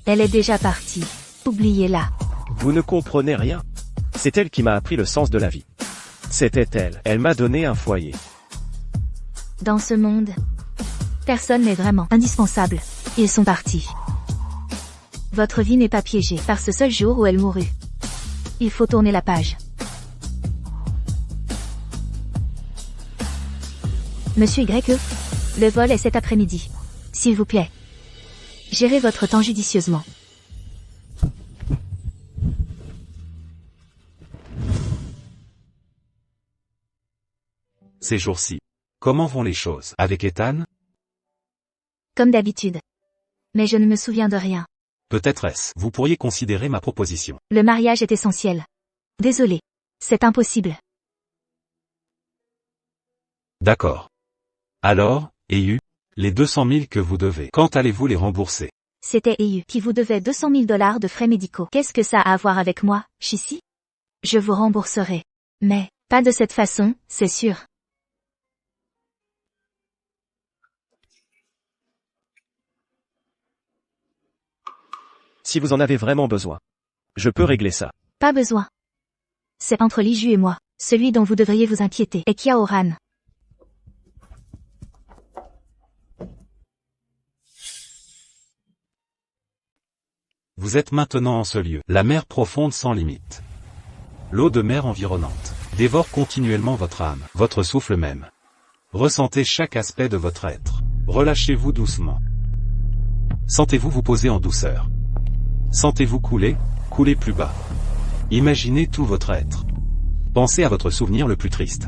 Elle est déjà partie. Oubliez-la. Vous ne comprenez rien. C'est elle qui m'a appris le sens de la vie. C'était elle. Elle m'a donné un foyer. Dans ce monde, personne n'est vraiment indispensable. Ils sont partis. Votre vie n'est pas piégée par ce seul jour où elle mourut. Il faut tourner la page. Monsieur Y. Le vol est cet après-midi. S'il vous plaît. Gérez votre temps judicieusement. Ces jours-ci. Comment vont les choses avec Ethan? Comme d'habitude. Mais je ne me souviens de rien. Peut-être est-ce. Vous pourriez considérer ma proposition. Le mariage est essentiel. Désolé. C'est impossible. D'accord. Alors, EU, les 200 000 que vous devez, quand allez-vous les rembourser? C'était EU qui vous devait 200 000 $ de frais médicaux. Qu'est-ce que ça a à voir avec moi, Chissy? Je vous rembourserai. Mais, pas de cette façon, c'est sûr. Si vous en avez vraiment besoin, je peux régler ça. Pas besoin. C'est entre Liju et moi. Celui dont vous devriez vous inquiéter est Kiaoran. Vous êtes maintenant en ce lieu, la mer profonde sans limite. L'eau de mer environnante dévore continuellement votre âme, votre souffle même. Ressentez chaque aspect de votre être. Relâchez-vous doucement. Sentez-vous vous poser en douceur. Sentez-vous couler, couler plus bas. Imaginez tout votre être. Pensez à votre souvenir le plus triste.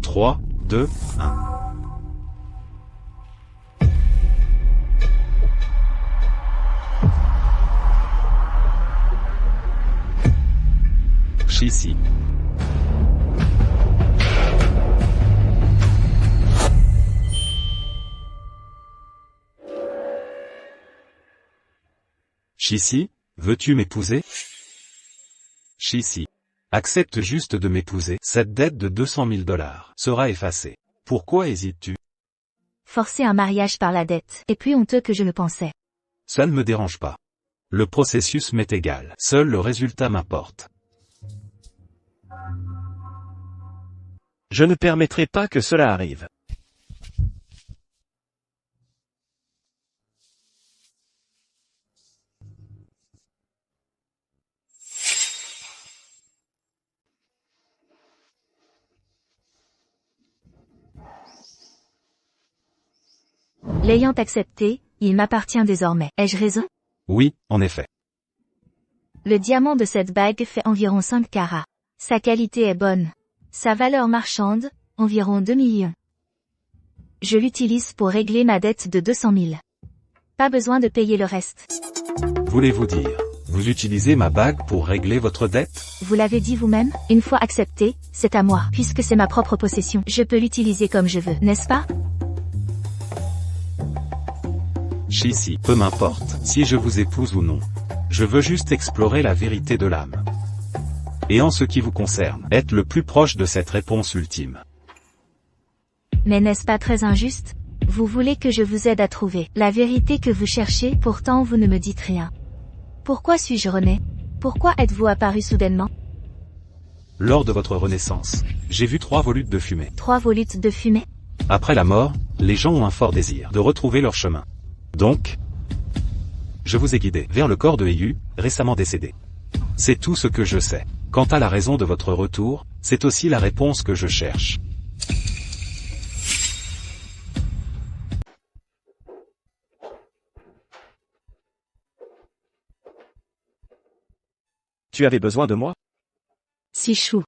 3, 2, 1. Chissy. Chissy, veux-tu m'épouser? Chissy. Accepte juste de m'épouser. Cette dette de 200 000 $ sera effacée. Pourquoi hésites-tu? Forcer un mariage par la dette est plus honteux que je le pensais. Ça ne me dérange pas. Le processus m'est égal. Seul le résultat m'importe. Je ne permettrai pas que cela arrive. L'ayant accepté, il m'appartient désormais. Ai-je raison? Oui, en effet. Le diamant de cette bague fait environ 5 carats. Sa qualité est bonne. Sa valeur marchande, environ 2 millions. Je l'utilise pour régler ma dette de 200 000. Pas besoin de payer le reste. Voulez-vous dire, vous utilisez ma bague pour régler votre dette? Vous l'avez dit vous-même, une fois accepté, c'est à moi. Puisque c'est ma propre possession, je peux l'utiliser comme je veux, n'est-ce pas? Chissy, peu m'importe si je vous épouse ou non. Je veux juste explorer la vérité de l'âme. Et en ce qui vous concerne, êtes le plus proche de cette réponse ultime. Mais n'est-ce pas très injuste? Vous voulez que je vous aide à trouver la vérité que vous cherchez, pourtant vous ne me dites rien. Pourquoi suis-je rené? Pourquoi êtes-vous apparu soudainement? Lors de votre renaissance, j'ai vu 3 volutes de fumée. 3 volutes de fumée? Après la mort, les gens ont un fort désir de retrouver leur chemin. Donc, je vous ai guidé vers le corps de Heiyu, récemment décédé. C'est tout ce que je sais. Quant à la raison de votre retour, c'est aussi la réponse que je cherche. Tu avais besoin de moi? Sichou.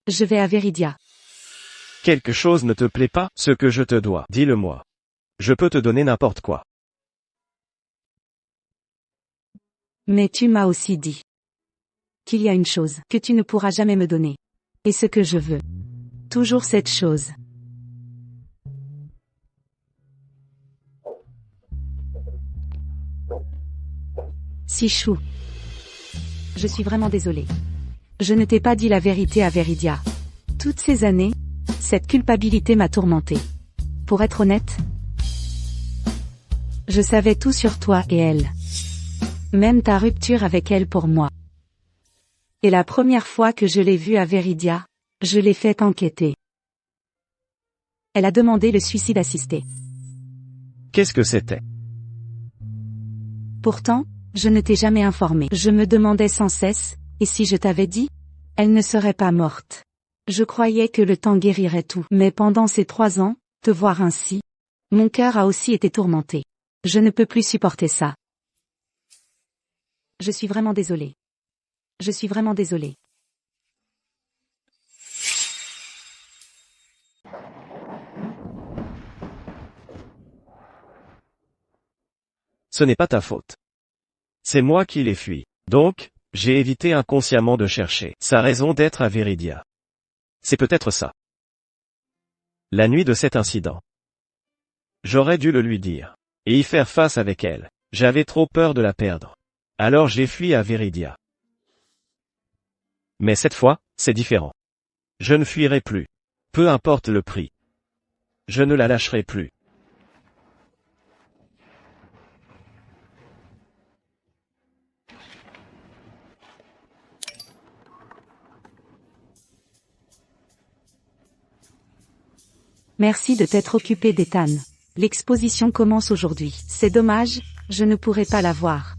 Je vais à Viridia. Quelque chose ne te plaît pas, ce que je te dois, dis-le-moi. Je peux te donner n'importe quoi. Mais tu m'as aussi dit qu'il y a une chose que tu ne pourras jamais me donner. Et ce que je veux. Toujours cette chose. Sichou. Je suis vraiment désolée. Je ne t'ai pas dit la vérité à Viridia. Toutes ces années, cette culpabilité m'a tourmentée. Pour être honnête, je savais tout sur toi et elle. Même ta rupture avec elle pour moi. Et la première fois que je l'ai vue à Viridia, je l'ai fait enquêter. Elle a demandé le suicide assisté. Qu'est-ce que c'était? Pourtant, je ne t'ai jamais informé. Je me demandais sans cesse, et si je t'avais dit? Elle ne serait pas morte. Je croyais que le temps guérirait tout. Mais pendant ces 3 ans, te voir ainsi, mon cœur a aussi été tourmenté. Je ne peux plus supporter ça. Je suis vraiment désolée. Je suis vraiment désolée. Ce n'est pas ta faute. C'est moi qui l'ai fui. Donc, j'ai évité inconsciemment de chercher sa raison d'être à Viridia. C'est peut-être ça. La nuit de cet incident. J'aurais dû le lui dire. Et y faire face avec elle. J'avais trop peur de la perdre. Alors j'ai fui à Viridia. Mais cette fois, c'est différent. Je ne fuirai plus. Peu importe le prix. Je ne la lâcherai plus. Merci de t'être occupé d'Ethan. L'exposition commence aujourd'hui. C'est dommage, je ne pourrai pas la voir.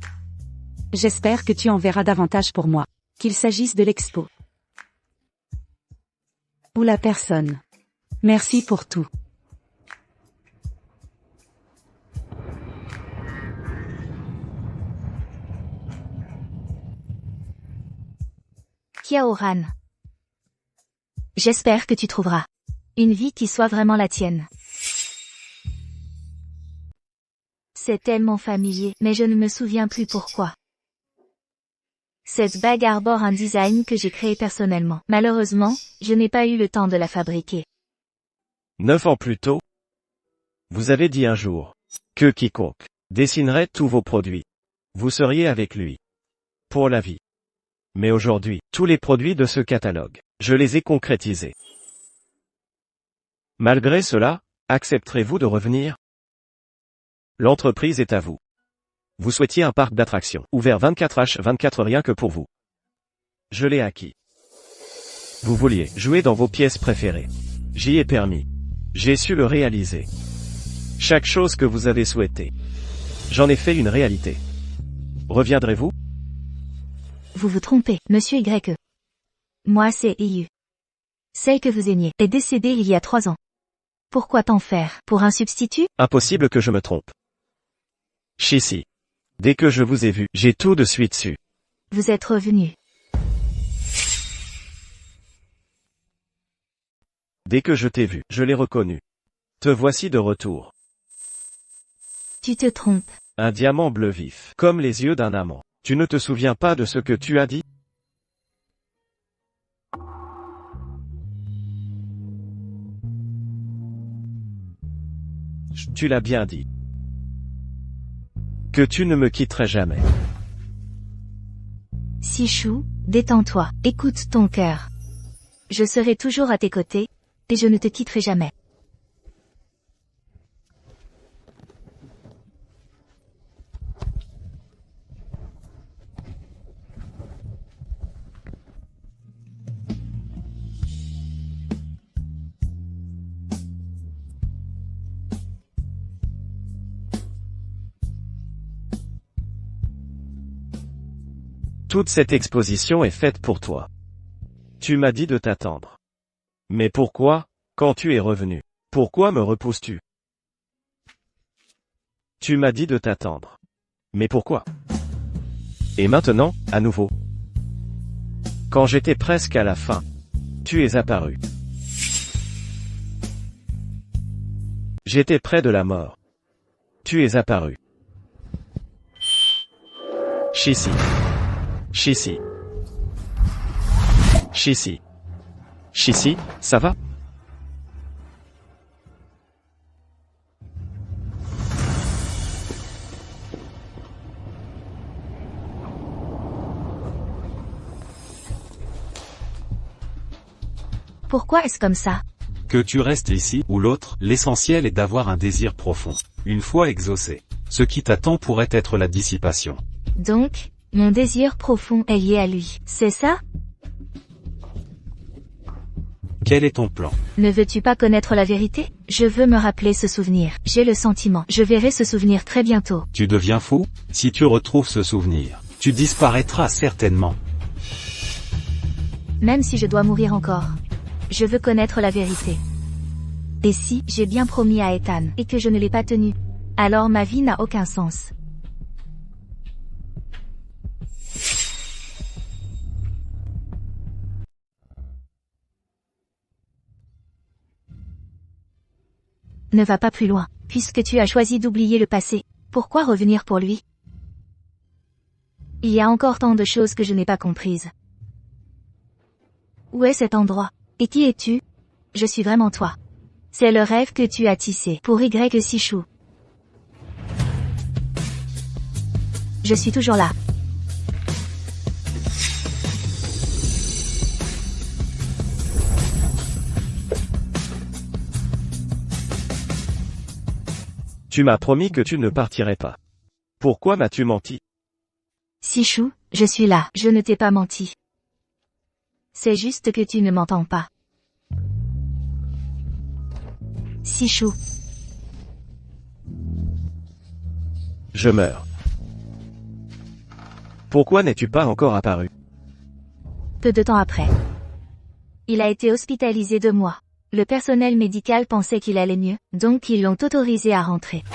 J'espère que tu en verras davantage pour moi. Qu'il s'agisse de l'expo ou la personne. Merci pour tout. Kiaoran. J'espère que tu trouveras une vie qui soit vraiment la tienne. C'est tellement familier, mais je ne me souviens plus pourquoi. Cette bague arbore un design que j'ai créé personnellement. Malheureusement, je n'ai pas eu le temps de la fabriquer. 9 ans plus tôt, vous avez dit un jour que quiconque dessinerait tous vos produits, vous seriez avec lui pour la vie. Mais aujourd'hui, tous les produits de ce catalogue, je les ai concrétisés. Malgré cela, accepterez-vous de revenir? L'entreprise est à vous. Vous souhaitiez un parc d'attractions, ouvert 24h24 rien que pour vous. Je l'ai acquis. Vous vouliez jouer dans vos pièces préférées. J'y ai permis. J'ai su le réaliser. Chaque chose que vous avez souhaité, j'en ai fait une réalité. Reviendrez-vous? Vous vous trompez, monsieur Y. Moi c'est IU. Celle que vous aimiez est décédée il y a 3 ans. Pourquoi t'en faire pour un substitut? Impossible que je me trompe. Shishi. Dès que je vous ai vu, j'ai tout de suite su. Vous êtes revenu. Dès que je t'ai vu, je l'ai reconnu. Te voici de retour. Tu te trompes. Un diamant bleu vif, comme les yeux d'un amant. Tu ne te souviens pas de ce que tu as dit? Tu l'as bien dit. Que tu ne me quitterais jamais. Sichou, détends-toi, écoute ton cœur. Je serai toujours à tes côtés, et je ne te quitterai jamais. Toute cette exposition est faite pour toi. Tu m'as dit de t'attendre. Mais pourquoi, quand tu es revenu? Pourquoi me repousses-tu? Tu m'as dit de t'attendre. Mais pourquoi? Et maintenant, à nouveau. Quand j'étais presque à la fin, tu es apparu. J'étais près de la mort. Tu es apparu. Shishi. Shishi. Shishi. Shishi, ça va? Pourquoi est-ce comme ça? Que tu restes ici ou l'autre, l'essentiel est d'avoir un désir profond. Une fois exaucé, ce qui t'attend pourrait être la dissipation. Donc, mon désir profond est lié à lui, c'est ça? Quel est ton plan? Ne veux-tu pas connaître la vérité? Je veux me rappeler ce souvenir. J'ai le sentiment. Je verrai ce souvenir très bientôt. Tu deviens fou? Si tu retrouves ce souvenir, tu disparaîtras certainement. Même si je dois mourir encore. Je veux connaître la vérité. Et si j'ai bien promis à Ethan et que je ne l'ai pas tenu, alors ma vie n'a aucun sens. Ne va pas plus loin, puisque tu as choisi d'oublier le passé. Pourquoi revenir pour lui? Il y a encore tant de choses que je n'ai pas comprises. Où est cet endroit? Et qui es-tu? Je suis vraiment toi. C'est le rêve que tu as tissé pour Y Sichou. Je suis toujours là. Tu m'as promis que tu ne partirais pas. Pourquoi m'as-tu menti? Sichou, je suis là. Je ne t'ai pas menti. C'est juste que tu ne m'entends pas. Sichou. Je meurs. Pourquoi n'es-tu pas encore apparu? Peu de temps après. Il a été hospitalisé 2 mois. Le personnel médical pensait qu'il allait mieux, donc ils l'ont autorisé à rentrer.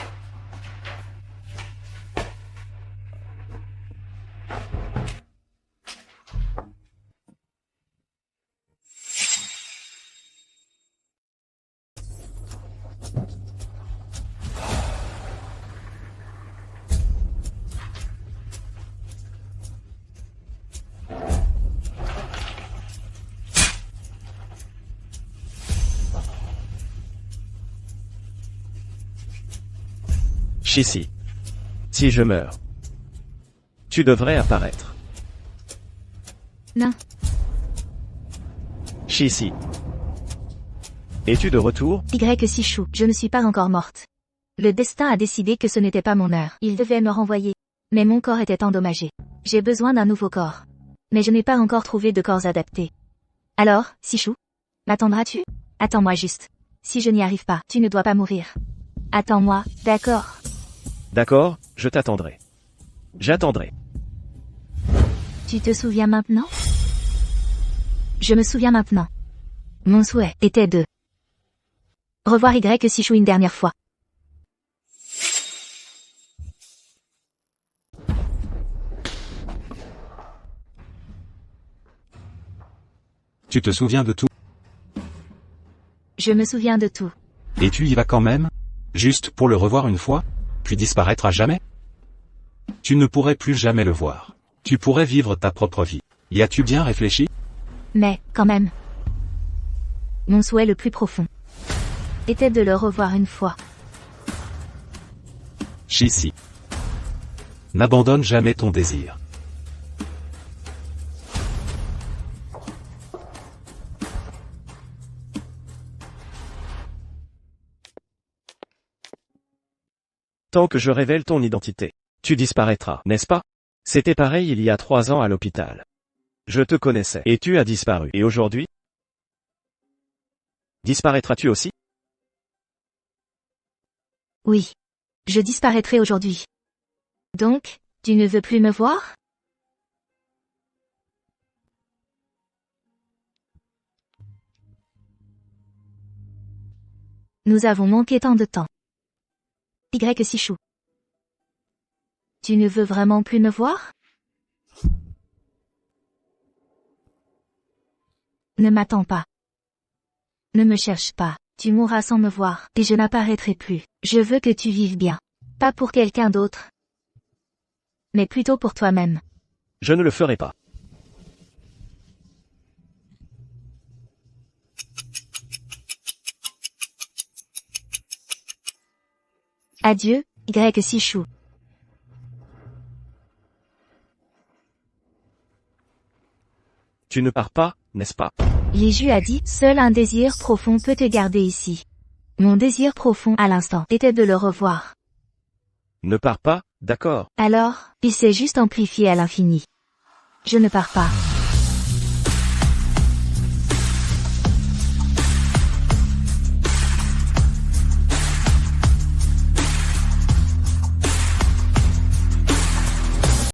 Shishi. Si je meurs, tu devrais apparaître. Non. Shishi. Es-tu de retour? Sichou, je ne suis pas encore morte. Le destin a décidé que ce n'était pas mon heure. Il devait me renvoyer. Mais mon corps était endommagé. J'ai besoin d'un nouveau corps. Mais je n'ai pas encore trouvé de corps adapté. Alors, Sichou? M'attendras-tu? Attends-moi juste. Si je n'y arrive pas, tu ne dois pas mourir. Attends-moi, d'accord? D'accord, je t'attendrai. J'attendrai. Tu te souviens maintenant? Je me souviens maintenant. Mon souhait était de revoir Sichou une dernière fois. Tu te souviens de tout? Je me souviens de tout. Et tu y vas quand même? Juste pour le revoir une fois? Puis disparaître à jamais? Tu ne pourrais plus jamais le voir. Tu pourrais vivre ta propre vie. Y as-tu bien réfléchi? Mais, quand même. Mon souhait le plus profond était de le revoir une fois. Shishi. N'abandonne jamais ton désir. Tant que je révèle ton identité, tu disparaîtras, n'est-ce pas? C'était pareil il y a 3 ans à l'hôpital. Je te connaissais, et tu as disparu. Et aujourd'hui? Disparaîtras-tu aussi? Oui. Je disparaîtrai aujourd'hui. Donc, tu ne veux plus me voir? Nous avons manqué tant de temps. Sichou. Tu ne veux vraiment plus me voir? Ne m'attends pas. Ne me cherche pas. Tu mourras sans me voir, et je n'apparaîtrai plus. Je veux que tu vives bien. Pas pour quelqu'un d'autre, mais plutôt pour toi-même. Je ne le ferai pas. Adieu, Sichou. Tu ne pars pas, n'est-ce pas? Liju a dit, seul un désir profond peut te garder ici. Mon désir profond à l'instant était de le revoir. Ne pars pas, d'accord. Alors, il s'est juste amplifié à l'infini. Je ne pars pas.